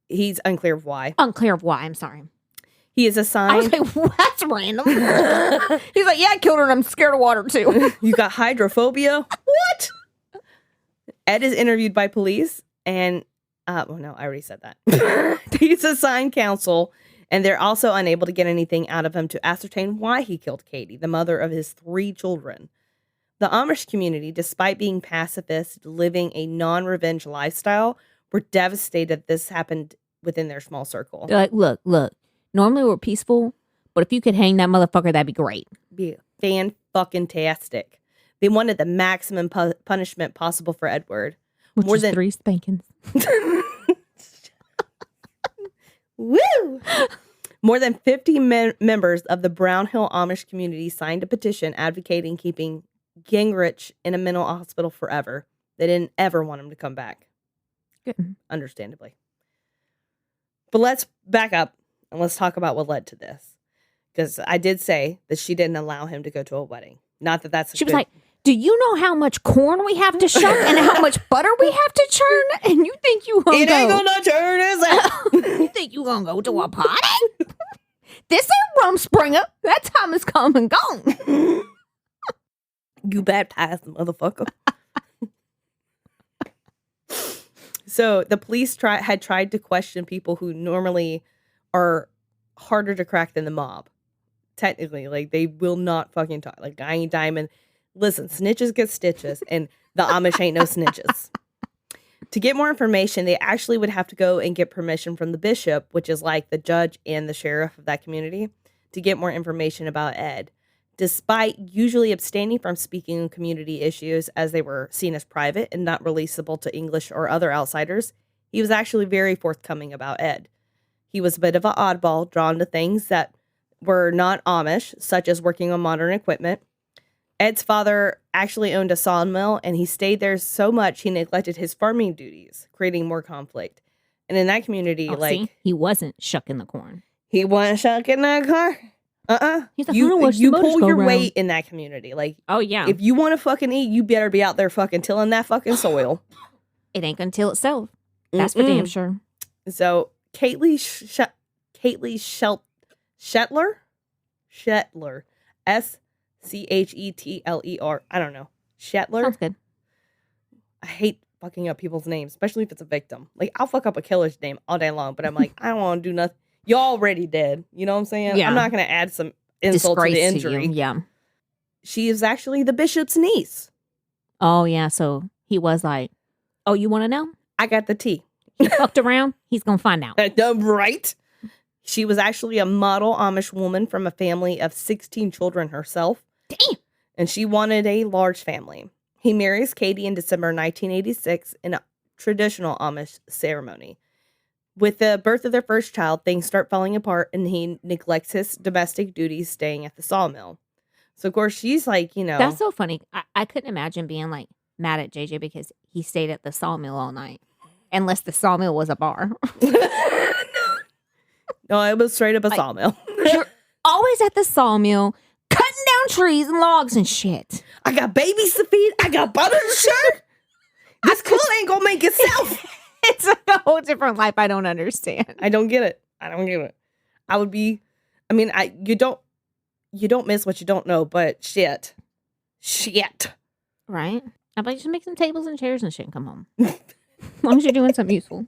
S1: He's unclear of why.
S2: Unclear of why, I'm sorry.
S1: He is assigned...
S2: I was like, that's random. He's like, yeah, I killed her and I'm scared of water too.
S1: You got hydrophobia? What? Ed is interviewed by police and... no, I already said that. He's assigned counsel, and they're also unable to get anything out of him to ascertain why he killed Katie, the mother of his 3 children. The Amish community, despite being pacifist, living a non-revenge lifestyle, were devastated this happened within their small circle.
S2: They're like, look. Normally we're peaceful, but if you could hang that motherfucker, that'd be great.
S1: Be fan-fucking-tastic. They wanted the maximum punishment possible for Edward.
S2: More than 3 spankings.
S1: Woo! More than 50 members of the Brown Hill Amish community signed a petition advocating keeping Gingrich in a mental hospital forever. They didn't ever want him to come back.
S2: Good.
S1: Understandably. But let's back up and let's talk about what led to this. Because I did say that she didn't allow him to go to a wedding. Not that that's...
S2: She was like, do you know how much corn we have to shuck and how much butter we have to churn? And you think you gonna
S1: It ain't gonna turn, is it?
S2: You think you gonna go to a party? This ain't Rumspringer. That time is come and gone.
S1: You baptized, motherfucker. So the police had tried to question people who normally are harder to crack than the mob. Technically, like, they will not fucking talk. Like, I ain't diamond. Listen, snitches get stitches, and the Amish ain't no snitches. To get more information, they actually would have to go and get permission from the bishop, which is like the judge and the sheriff of that community, to get more information about Ed. Despite usually abstaining from speaking on community issues as they were seen as private and not releasable to English or other outsiders, he was actually very forthcoming about Ed. He was a bit of an oddball, drawn to things that were not Amish, such as working on modern equipment. Ed's father actually owned a sawmill, and he stayed there so much he neglected his farming duties, creating more conflict. And in that community,
S2: see, he wasn't shucking the corn.
S1: He wasn't shucking that corn.
S2: He's like,
S1: you pull your weight in that community. Like,
S2: oh yeah,
S1: if you want to fucking eat, you better be out there fucking tilling that fucking soil.
S2: It ain't gonna till itself. That's for damn sure.
S1: So Shetler, Schettler, I don't know. Shetler.
S2: Sounds good.
S1: I hate fucking up people's names, especially if it's a victim. Like, I'll fuck up a killer's name all day long, but I'm like, I don't want to do nothing. You're already dead. You know what I'm saying?
S2: Yeah.
S1: I'm not going to add some insult to the injury.
S2: Yeah.
S1: She is actually the bishop's niece.
S2: Oh, yeah. So he was like, oh, you want to know?
S1: I got the tea.
S2: He fucked around. He's going to find out.
S1: Right? She was actually a model Amish woman from a family of 16 children herself.
S2: Damn.
S1: And she wanted a large family. He marries Katie in December 1986 in a traditional Amish ceremony. With the birth of their first child, things start falling apart, and he neglects his domestic duties staying at the sawmill. So, of course, she's like, you know.
S2: That's so funny. I couldn't imagine being like mad at JJ because he stayed at the sawmill all night. Unless the sawmill was a bar.
S1: No, it was straight up a sawmill.
S2: You're always at the sawmill, cutting down trees and logs and shit.
S1: I got babies to feed. I got butter to share. This quilt ain't gonna make itself.
S2: It's a whole different life I don't understand.
S1: I don't get it. I would be, you don't miss what you don't know, but shit.
S2: Right? I'd like just make some tables and chairs and shit and come home. As long as you're doing something useful.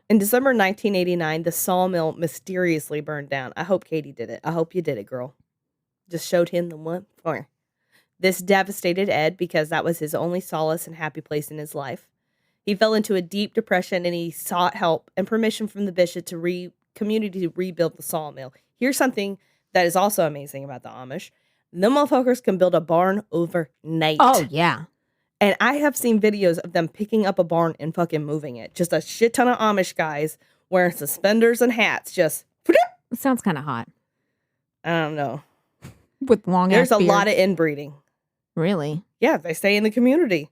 S1: In December 1989, the sawmill mysteriously burned down. I hope Katie did it. I hope you did it, girl. Just showed him the one. This devastated Ed because that was his only solace and happy place in his life. He fell into a deep depression and he sought help and permission from the bishop to community to rebuild the sawmill. Here's something that is also amazing about the Amish. The motherfuckers can build a barn overnight.
S2: Oh, yeah.
S1: And I have seen videos of them picking up a barn and fucking moving it. Just a shit ton of Amish guys wearing suspenders and hats. Just.
S2: It sounds kind of hot.
S1: I don't know.
S2: With long ass
S1: There's a
S2: beard.
S1: lot of inbreeding.
S2: Really?
S1: Yeah, they stay in the community.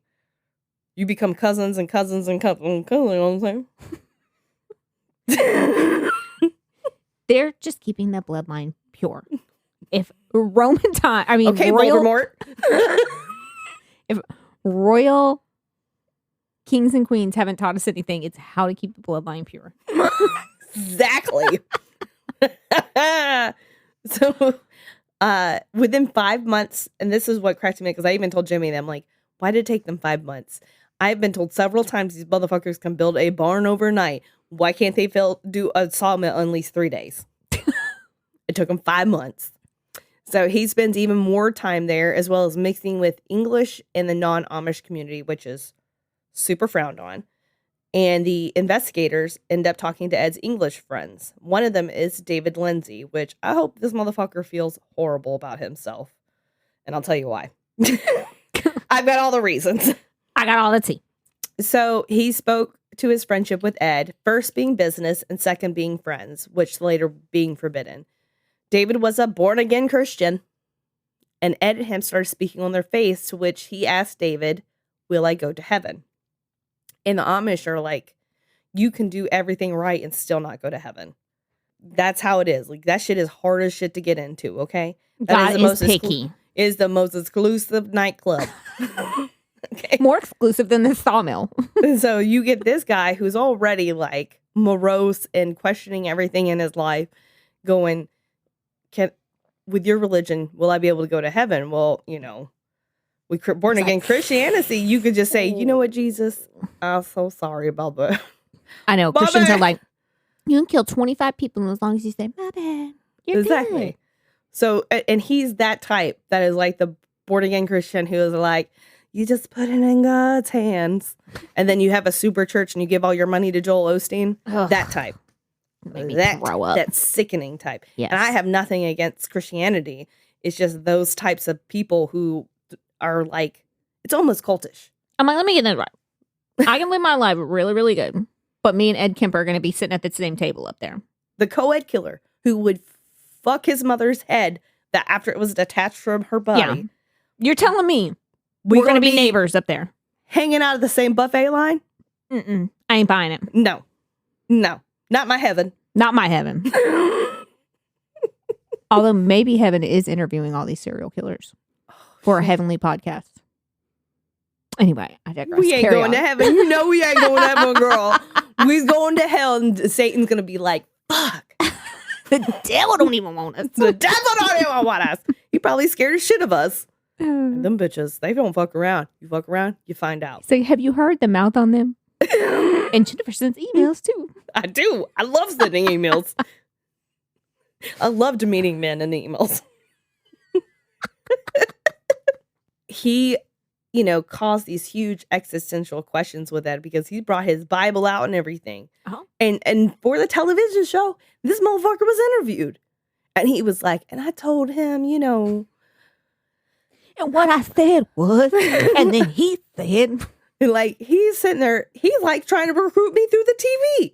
S1: You become cousins and cousins and cousins and cousins. You know what I'm saying?
S2: They're just keeping the bloodline pure. If Roman time,
S1: okay, Voldemort.
S2: If royal kings and queens haven't taught us anything, it's how to keep the bloodline pure.
S1: Exactly. So, within 5 months, and this is what cracked me because I even told Jimmy, and I'm like, why did it take them 5 months? I've been told several times these motherfuckers can build a barn overnight. Why can't they do a sawmill in at least 3 days? It took them 5 months. So he spends even more time there, as well as mixing with English in the non-Amish community, which is super frowned on. And the investigators end up talking to Ed's English friends. One of them is David Lindsay, which I hope this motherfucker feels horrible about himself. And I'll tell you why. I've got all the reasons.
S2: I got all the tea.
S1: So he spoke to his friendship with Ed, first being business and second being friends, which later being forbidden. David was a born-again Christian, and Ed and him started speaking on their faith, to which he asked David, will I go to heaven? And the Amish are like, you can do everything right and still not go to heaven. That's how it is. Like, that shit is hard as shit to get into, okay?
S2: God is picky.
S1: Is the most exclusive nightclub. Okay.
S2: More exclusive than the sawmill.
S1: And so you get this guy who's already like morose and questioning everything in his life, going, with your religion, will I be able to go to heaven? Well, with born again Christianity, you could just say, you know what, Jesus, I'm so sorry about that.
S2: I know. Christians are like, you can kill 25 people as long as you say, my bad. You're
S1: exactly.
S2: good.
S1: So, and he's that type that is like the born again Christian who is like, you just put it in God's hands. And then you have a super church and you give all your money to Joel Osteen.
S2: Ugh.
S1: That type. That sickening type.
S2: Yes.
S1: And I have nothing against Christianity. It's just those types of people who are like, it's almost cultish.
S2: I'm like, let me get that right. I can live my life really, really good. But me and Ed Kemper are going to be sitting at the same table up there.
S1: The co-ed killer who would fuck his mother's head that after it was detached from her body.
S2: Yeah. You're telling me we're going to be neighbors up there.
S1: Hanging out of the same buffet line?
S2: Mm-mm. I ain't buying it.
S1: No. Not my heaven.
S2: Not my heaven. Although maybe heaven is interviewing all these serial killers for a heavenly podcast. Anyway, I digress.
S1: We ain't going to heaven. You know we ain't going to heaven, girl. We's going to hell, and Satan's going to be like, fuck.
S2: The devil don't even want us.
S1: The devil don't even want us. He probably scared the shit of us. Them bitches, they don't fuck around. You fuck around, you find out.
S2: So have you heard the mouth on them? And Jennifer sends emails too.
S1: I do. I love sending emails. I loved meeting men in the emails. He, caused these huge existential questions with that because he brought his Bible out and everything.
S2: Uh-huh.
S1: And for the television show, this motherfucker was interviewed. And he was like, and I told him,
S2: And what I said was, and then he said,
S1: like, he's sitting there, he's like trying to recruit me through the TV.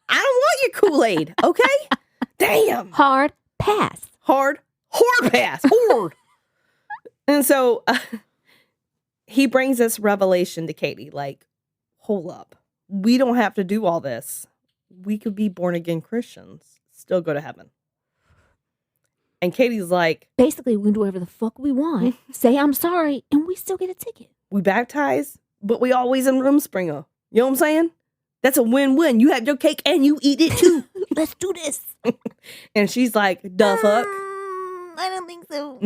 S1: I don't want your Kool-Aid, okay? Damn.
S2: Hard pass.
S1: Hard pass. Horde. And so he brings this revelation to Katie, like, hold up. We don't have to do all this. We could be born again Christians, still go to heaven. And Katie's like,
S2: basically, we can do whatever the fuck we want, say I'm sorry, and we still get a ticket.
S1: We baptize, but we always in Rumspringer. You know what I'm saying? That's a win-win. You have your cake and you eat it too.
S2: Let's do this.
S1: And she's like, the fuck?
S2: I don't think so.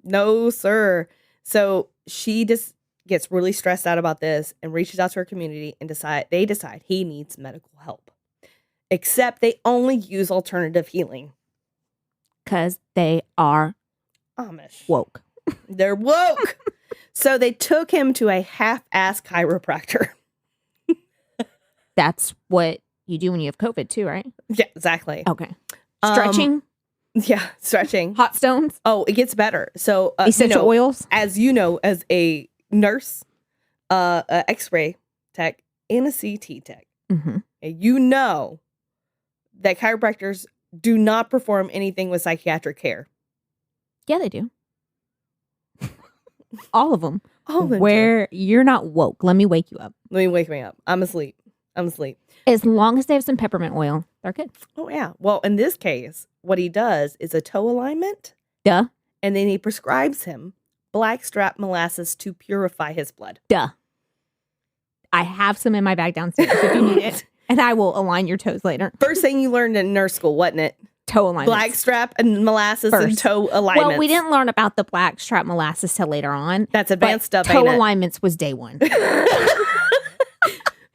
S1: No, sir. So she just gets really stressed out about this and reaches out to her community and they decide he needs medical help. Except they only use alternative healing.
S2: Because they are
S1: Amish.
S2: woke.
S1: They're woke. So they took him to a half-ass chiropractor.
S2: That's what you do when you have COVID too, right?
S1: Yeah, exactly.
S2: Okay. Stretching?
S1: Yeah, stretching.
S2: Hot stones?
S1: Oh, it gets better. So
S2: essential oils?
S1: As you know, as a nurse, a X-ray tech, and a CT tech, and you know that chiropractors do not perform anything with psychiatric care.
S2: Yeah, they do. All of them.
S1: All of them.
S2: Where you're not woke. Let me wake you up.
S1: Let me wake me up. I'm asleep.
S2: As long as they have some peppermint oil, they're good.
S1: Oh, yeah. Well, in this case, what he does is a toe alignment.
S2: Duh.
S1: And then he prescribes him blackstrap molasses to purify his blood.
S2: Duh. I have some in my bag downstairs if you need it. And I will align your toes later.
S1: First thing you learned in nurse school, wasn't it?
S2: Toe alignment.
S1: Blackstrap and molasses and toe alignments.
S2: Well, we didn't learn about the blackstrap molasses till later on.
S1: That's advanced stuff,
S2: toe
S1: ain't it?
S2: alignments was day one.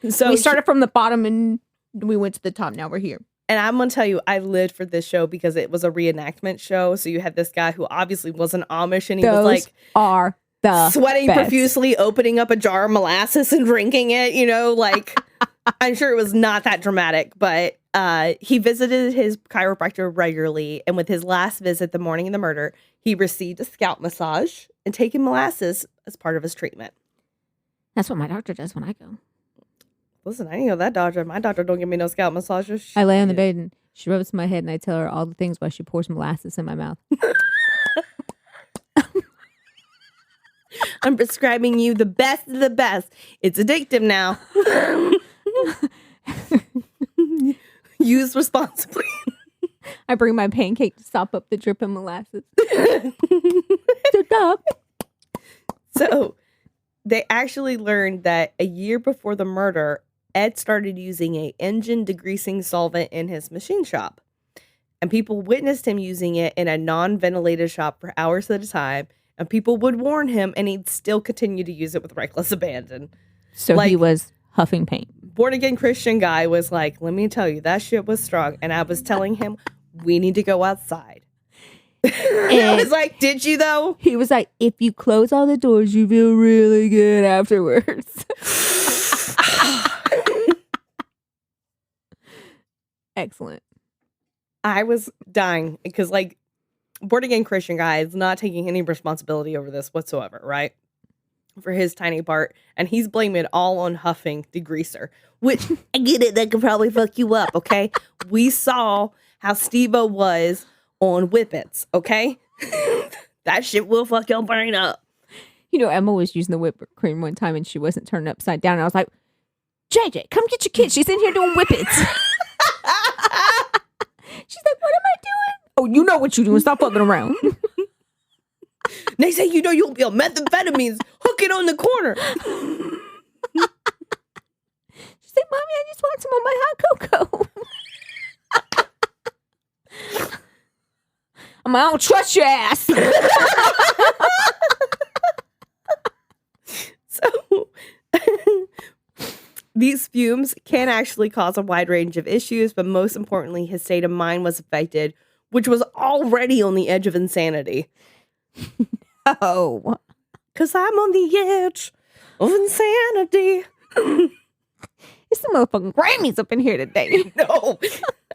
S1: So
S2: we started from the bottom and we went to the top. Now we're here.
S1: And I'm going to tell you, I lived for this show because it was a reenactment show. So you had this guy who obviously wasn't Amish and he was like
S2: are the
S1: sweating
S2: best.
S1: profusely, opening up a jar of molasses and drinking it, you know, like I'm sure it was not that dramatic, but he visited his chiropractor regularly. And with his last visit, the morning of the murder, he received a scalp massage and taken molasses as part of his treatment.
S2: That's what my doctor does when I go.
S1: Listen, I ain't know that doctor. My doctor don't give me no scalp massages.
S2: I lay on the bed and she rubs my head and I tell her all the things while she pours molasses in my mouth.
S1: I'm prescribing you the best of the best. It's addictive now. Use responsibly.
S2: I bring my pancake to sop up the drip of molasses.
S1: So they actually learned that a year before the murder, Ed started using a engine degreasing solvent in his machine shop. And people witnessed him using it in a non-ventilated shop for hours at a time. And people would warn him and he'd still continue to use it with reckless abandon.
S2: So he was huffing paint.
S1: Born again Christian guy was like, let me tell you, that shit was strong. And I was telling him, we need to go outside. And I was like, did you though?
S2: He was like, if you close all the doors, you feel really good afterwards. Excellent.
S1: I was dying because like born again Christian guy is not taking any responsibility over this whatsoever, right? For his tiny part. And he's blaming it all on huffing degreaser, which I get it. That could probably fuck you up. Okay. We saw how Steve-O was on Whippets. Okay. That shit will fuck your brain up.
S2: You know, Emma was using the whipped cream one time and she wasn't turned upside down. And I was like, JJ, come get your kid. She's in here doing Whippets. She's like, what am I doing? Oh, you know what you're doing. Stop fucking around.
S1: They say, you know, you'll be on methamphetamines. Hook it on the corner.
S2: She's like, Mommy, I just want some of my hot cocoa. I'm like, I don't trust your ass.
S1: So these fumes can actually cause a wide range of issues, but most importantly, his state of mind was affected, which was already on the edge of insanity.
S2: Oh.
S1: Because I'm on the edge of insanity.
S2: It's the motherfucking Grammys up in here today.
S1: No,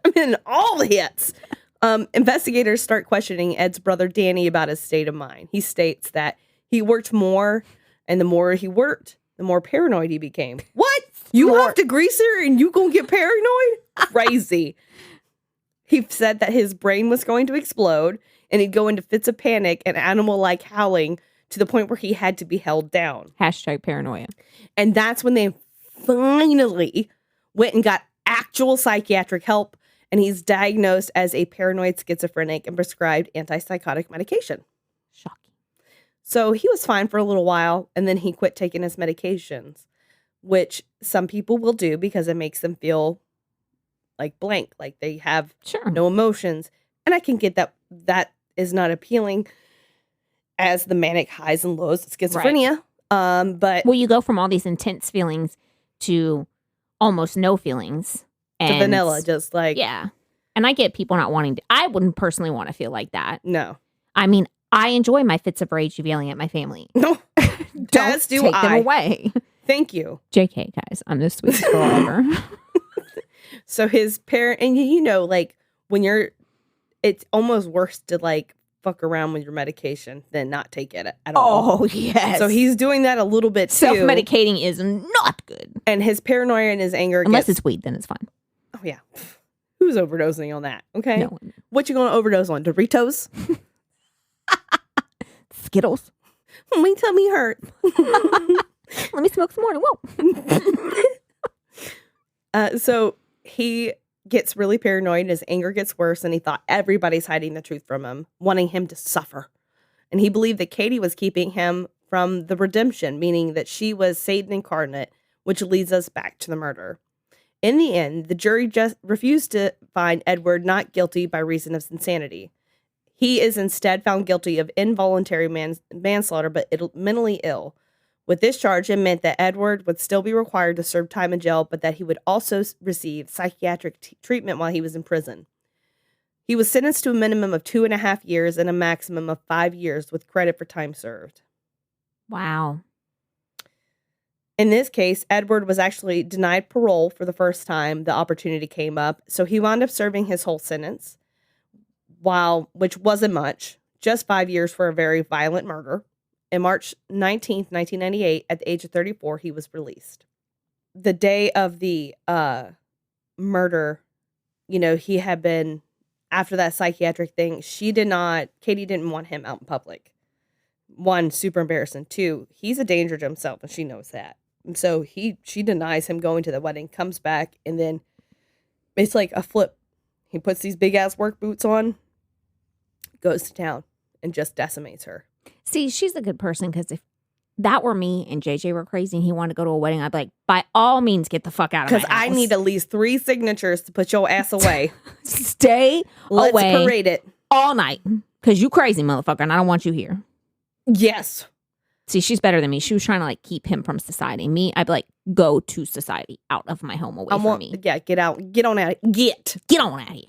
S1: I'm in all the hits. Investigators start questioning Ed's brother Danny about his state of mind. He states that he worked more, and the more he worked, the more paranoid he became. What? You have to greaser and you gonna get paranoid? Crazy. He said that his brain was going to explode and he'd go into fits of panic and animal-like howling to the point where he had to be held down.
S2: Hashtag paranoia.
S1: And that's when they finally went and got actual psychiatric help. And he's diagnosed as a paranoid schizophrenic and prescribed antipsychotic medication.
S2: Shocking.
S1: So he was fine for a little while, and then he quit taking his medications, which some people will do because it makes them feel like blank, like they have no emotions. And I can get that that is not appealing as the manic highs and lows of schizophrenia. Right. But
S2: well, you go from all these intense feelings to almost no feelings.
S1: To vanilla, just like...
S2: Yeah. And I get people not wanting to... I wouldn't personally want to feel like that.
S1: No.
S2: I mean, I enjoy my fits of rage of yelling at my family.
S1: No.
S2: Don't take them away.
S1: Thank you.
S2: JK, guys. I'm the sweetest girl ever.
S1: So his parent... And you know, like, when you're... It's almost worse to, like, fuck around with your medication than not take it at all.
S2: Oh, yes.
S1: So he's doing that a little bit, too.
S2: Self-medicating is not good.
S1: And his paranoia and his anger...
S2: Unless it's weed, then it's fine.
S1: Oh, yeah. Who's overdosing on that? Okay.
S2: No one.
S1: What you going to overdose on? Doritos?
S2: Skittles?
S1: My tummy hurt.
S2: Let me smoke some more. Whoa.
S1: So he gets really paranoid. His anger gets worse, and he thought everybody's hiding the truth from him, wanting him to suffer. And he believed that Katie was keeping him from the redemption, meaning that she was Satan incarnate, which leads us back to the murder. In the end, the jury just refused to find Edward not guilty by reason of insanity. He is instead found guilty of involuntary manslaughter, but mentally ill. With this charge, it meant that Edward would still be required to serve time in jail, but that he would also receive psychiatric treatment while he was in prison. He was sentenced to a minimum of 2.5 years and a maximum of 5 years with credit for time served.
S2: Wow.
S1: In this case, Edward was actually denied parole for the first time the opportunity came up, so he wound up serving his whole sentence, which wasn't much, just 5 years for a very violent murder. On March 19th, 1998, at the age of 34, he was released. The day of the murder, you know, he had been, after that psychiatric thing, Katie didn't want him out in public. 1, super embarrassing. 2, he's a danger to himself, and she knows that. And so she denies him going to the wedding, comes back, and then it's like a flip. He puts these big ass work boots on, goes to town, and just decimates her.
S2: See, she's a good person, because if that were me and JJ were crazy and he wanted to go to a wedding, I'd be like, by all means, get the fuck out of my house.
S1: Because I need at least 3 signatures to put your ass away.
S2: Stay
S1: Let's
S2: away.
S1: Let's parade it.
S2: All night. Because you crazy, motherfucker, and I don't want you here.
S1: Yes.
S2: See, she's better than me. She was trying to, like, keep him from society. Me, I'd be like, go to society. Out of my home, away from me.
S1: Yeah, get out. Get on out. Get
S2: on out of here.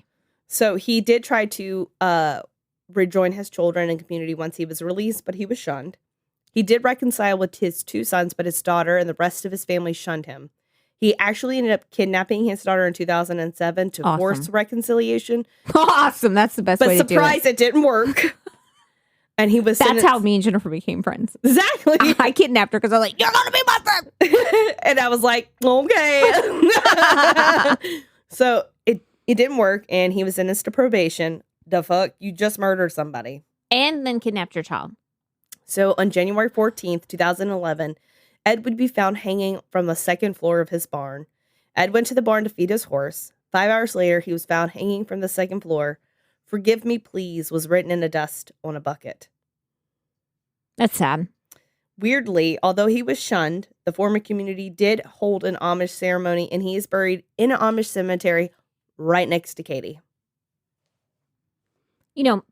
S1: So he did try to rejoin his children and community once he was released, but he was shunned. He did reconcile with his 2 sons, but his daughter and the rest of his family shunned him. He actually ended up kidnapping his daughter in 2007 to force reconciliation.
S2: Awesome. That's the best way to do it.
S1: But surprise, it didn't work. And he was
S2: That's how me and Jennifer became friends.
S1: Exactly.
S2: I kidnapped her because I was like, you're going to be my friend.
S1: And I was like, okay. So it didn't work, and he was sentenced to probation. The fuck? You just murdered somebody.
S2: And then kidnapped your child.
S1: So on January 14th, 2011, Ed would be found hanging from the 2nd floor of his barn. Ed went to the barn to feed his horse. 5 hours later, he was found hanging from the 2nd floor. "Forgive me, please," was written in the dust on a bucket.
S2: That's sad.
S1: Weirdly, although he was shunned, the former community did hold an Amish ceremony, and he is buried in an Amish cemetery right next to Katie.
S2: You know,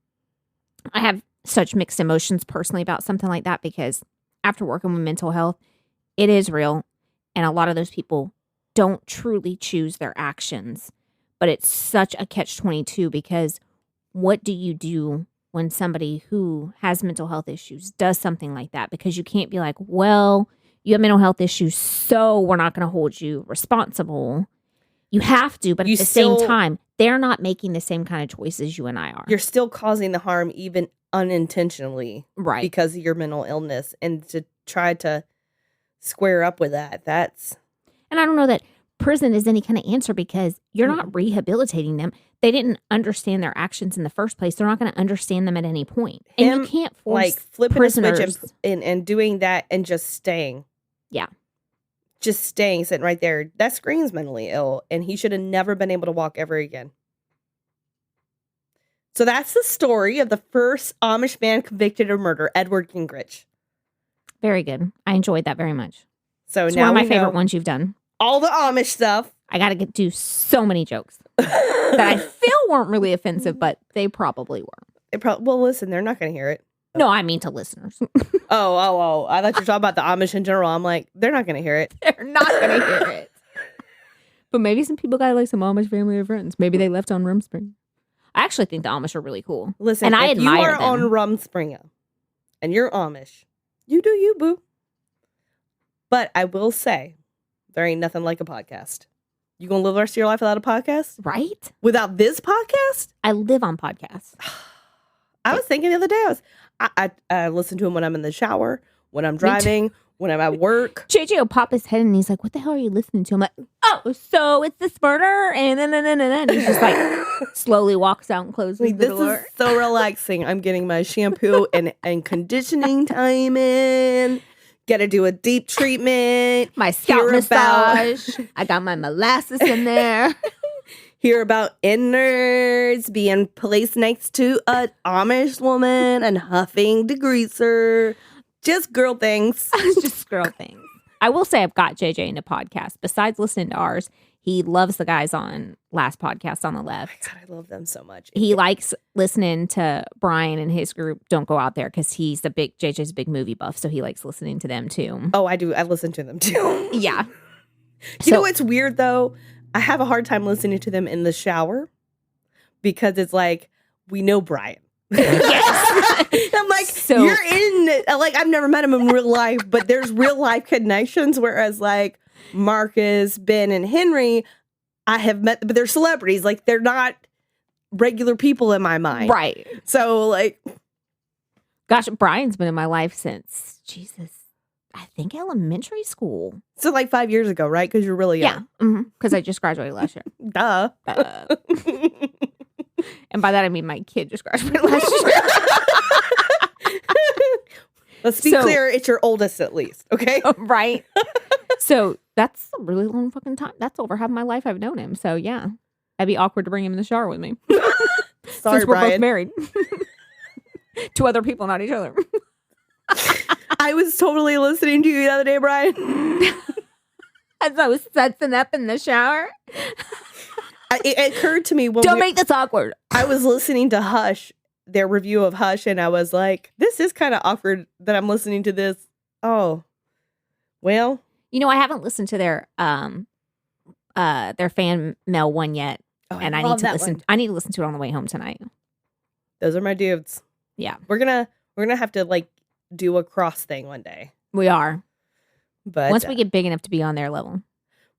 S2: I have such mixed emotions personally about something like that, because after working with mental health, it is real. And a lot of those people don't truly choose their actions. But it's such a catch-22, because what do you do when somebody who has mental health issues does something like that? Because you can't be like, well, you have mental health issues, so we're not going to hold you responsible. You have to, but at the same time, they're not making the same kind of choices you and I are.
S1: You're still causing the harm even unintentionally.
S2: Right.
S1: Because of your mental illness. And to try to square up with that's...
S2: And I don't know that prison is any kind of answer, because you're not rehabilitating them. they didn't understand their actions in the first place. They're not going to understand them at any point. And you can't force
S1: like flipping
S2: prisoners.
S1: a switch and doing that and just staying.
S2: Yeah.
S1: Just staying, sitting right there. That screams mentally ill, and he should have never been able to walk ever again. So that's the story of the first Amish man convicted of murder, Edward Gingrich.
S2: Very good. I enjoyed that very much.
S1: So
S2: It's
S1: now
S2: one of my
S1: we
S2: favorite
S1: know
S2: ones you've done.
S1: all the Amish stuff.
S2: I got to do so many jokes that I feel weren't really offensive, but they probably were.
S1: Well, listen, they're not going to hear it.
S2: No, I mean to listeners.
S1: Oh. I thought you were talking about the Amish in general. I'm like, they're not going to hear it.
S2: They're not going to hear it. But maybe some people got like some Amish family or friends. Maybe they left on Rumspringa. I actually think the Amish are really cool.
S1: Listen,
S2: and I
S1: if you
S2: admire
S1: are
S2: them.
S1: on Rumspringa and you're Amish, you do you, boo. But I will say, there ain't nothing like a podcast. You gonna live the rest of your life without a podcast?
S2: Right?
S1: Without this podcast?
S2: I live on podcasts.
S1: I was thinking the other day, I listen to them when I'm in the shower, when I'm driving, when I'm at work.
S2: JJ will pop his head and he's like, what the hell are you listening to? I'm like, oh, so it's this murder? And then he's just like, slowly walks out and closes the
S1: This
S2: door.
S1: is so relaxing. I'm getting my shampoo and conditioning time in. Got to do a deep treatment.
S2: My scalp
S1: Hear
S2: massage. I got my molasses in there.
S1: Hear about innards being placed next to an Amish woman and huffing degreaser. Just girl things.
S2: Just girl things. I will say I've got JJ into podcasts. Besides listening to ours, he loves the guys on Last Podcast on the Left.
S1: God, I love them so much.
S2: He likes listening to Brian and his group Don't Go Out There because JJ's a big movie buff, so he likes listening to them too.
S1: Oh, I do. I listen to them too.
S2: Yeah.
S1: You know what's weird though? I have a hard time listening to them in the shower because it's like, we know Brian.
S2: Yes.
S1: I'm like,
S2: So-
S1: you're in, like, I've never met him in real life, but there's real life connections. Whereas like Marcus, Ben, and Henry, I have met, but they're celebrities. Like, they're not regular people in my mind.
S2: Right.
S1: So like,
S2: Gosh, Brian's been in my life since, Jesus, I think elementary school.
S1: so like 5 years ago, right? Because you're really young.
S2: Yeah. Because I just graduated last year.
S1: Duh.
S2: And by that, I mean my kid just graduated last year.
S1: Let's be clear, it's your oldest at least, okay?
S2: Right. So that's a really long fucking time. That's over half my life I've known him. So yeah, that'd be awkward to bring him in the shower with me.
S1: Sorry,
S2: Since we're both
S1: Brian.
S2: married. To other people, not each other.
S1: I was totally listening to you the other day, Brian.
S2: As I was setting up in the shower.
S1: It occurred to me when
S2: Don't make this awkward.
S1: I was listening to Hush, their review of Hush, and I was like, this is kind of awkward that I'm listening to this. Oh, well.
S2: You know, I haven't listened to their fan mail one yet.
S1: Oh,
S2: And I need to listen. I need to listen to it on the way home tonight.
S1: Those are my dudes.
S2: Yeah.
S1: We're gonna have to like do a cross thing one day.
S2: We are.
S1: But
S2: Once we get big enough to be on their level.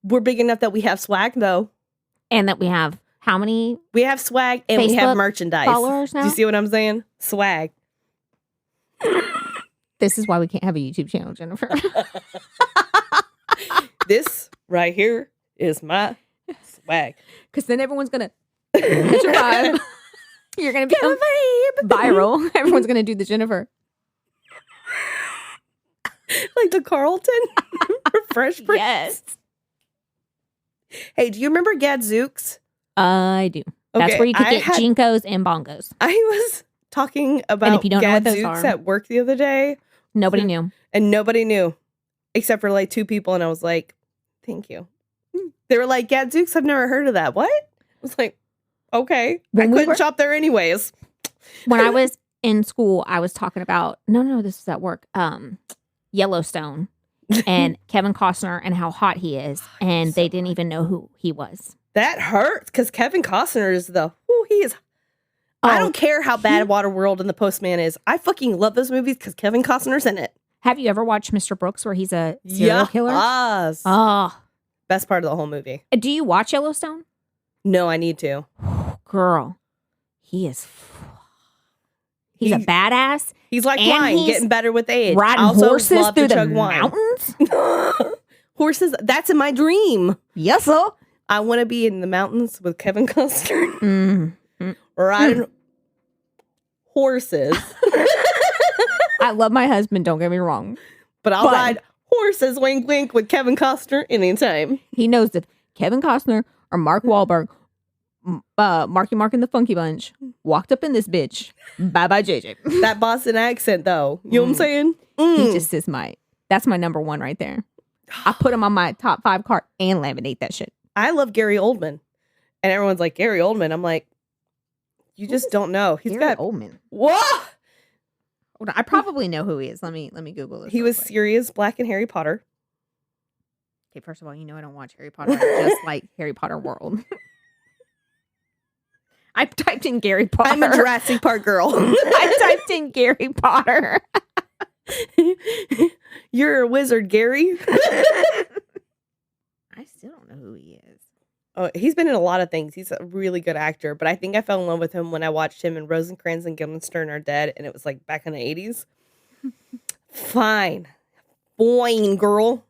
S1: we're big enough that we have swag though.
S2: And that we have how many
S1: We have swag and we have
S2: Facebook
S1: merchandise.
S2: followers now?
S1: Do you see what I'm saying? Swag.
S2: This is why we can't have a YouTube channel, Jennifer.
S1: This right here is my swag.
S2: Because then everyone's going to catch your vibe. You're going to become viral. Everyone's going to do the Jennifer.
S1: Like the Carlton Fresh Prince.
S2: Yes.
S1: Hey, do you remember Gadzooks?
S2: I do. That's
S1: Okay,
S2: where you could
S1: I
S2: get
S1: had-
S2: Jinkos and Bongos.
S1: I was talking about
S2: if you don't know what those
S1: Gadzooks
S2: are-
S1: at work the other day,
S2: Nobody knew.
S1: and nobody knew, except for like 2 people, and I was like, "Thank you." They were like, "Gadzooks, I've never heard of that." What? I was like, "Okay,
S2: When
S1: I
S2: we
S1: couldn't
S2: were-
S1: shop there anyways."
S2: When I was in school, I was talking about, no, this was at work, Yellowstone and Kevin Costner and how hot he is. And they didn't even know who he was.
S1: That hurts because Kevin Costner is he is. I don't care how bad Waterworld and The Postman is. I fucking love those movies because Kevin Costner's in it.
S2: Have you ever watched Mr. Brooks where he's a serial killer?
S1: Yes.
S2: Oh.
S1: Best part of the whole movie.
S2: Do you watch Yellowstone?
S1: No, I need to.
S2: Girl, he's a badass.
S1: He's like
S2: And
S1: wine,
S2: he's
S1: getting better with age.
S2: Riding
S1: I also
S2: horses
S1: love to
S2: through the
S1: chug wine.
S2: mountains?
S1: Horses, that's in my dream.
S2: Yes, sir.
S1: I want to be in the mountains with Kevin Costner
S2: Mm.
S1: riding horses.
S2: I love my husband, don't get me wrong.
S1: But I'll ride horses, wink, wink, with Kevin Costner anytime.
S2: He knows that Kevin Costner or Mark Wahlberg, Marky Mark and the Funky Bunch, walked up in this bitch. Bye-bye, JJ.
S1: That Boston accent, though. You know what I'm saying?
S2: He just is that's my number one right there. I put him on my top 5 card and laminate that shit.
S1: I love Gary Oldman. And everyone's like, Gary Oldman. I'm like, you just don't know. He's
S2: Gary
S1: got
S2: Oldman.
S1: Whoa!
S2: Hold on, I probably know who he is. Let me Google this.
S1: He was Sirius Black in Harry Potter.
S2: Okay, first of all, you know I don't watch Harry Potter. I just like Harry Potter World. I typed in Gary Potter.
S1: I'm a Jurassic Park girl.
S2: I typed in Gary Potter.
S1: You're a wizard, Gary.
S2: I still don't know who he is.
S1: Oh, he's been in a lot of things. He's a really good actor, but I think I fell in love with him when I watched him in Rosencrantz and Guildenstern Are Dead, and it was like back in the 80s. Fine, girl.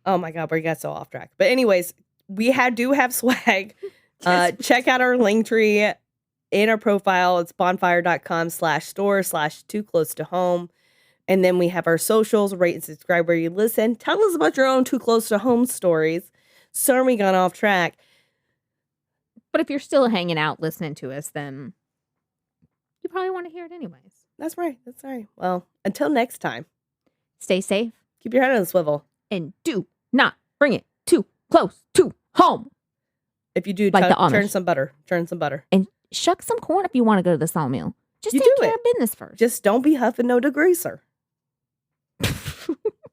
S1: Oh my God, we got so off track. But anyways, we do have swag. Check out our link tree in our profile. It's bonfire.com/store/too-close-to-home. And then we have our socials. Rate and subscribe where you listen. Tell us about your own too close to home stories. Sorry we got off track.
S2: But if you're still hanging out listening to us, then you probably want to hear it anyways.
S1: That's right. Well, until next time.
S2: Stay safe.
S1: Keep your head on the swivel.
S2: And do not bring it too close to home.
S1: If you do,
S2: like the Amish.
S1: Churn some butter.
S2: And shuck some corn if you want to go to the sawmill. Just take care of business first.
S1: Just don't be huffing no degreaser.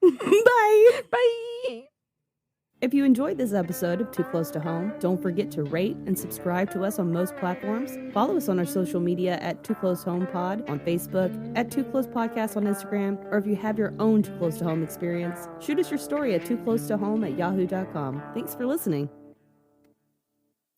S1: Bye.
S2: Bye.
S1: If you enjoyed this episode of Too Close to Home, don't forget to rate and subscribe to us on most platforms. Follow us on our social media at Too Close Home Pod on Facebook, at Too Close Podcast on Instagram, or if you have your own Too Close to Home experience, shoot us your story at tooclosetohome@yahoo.com. Thanks for listening.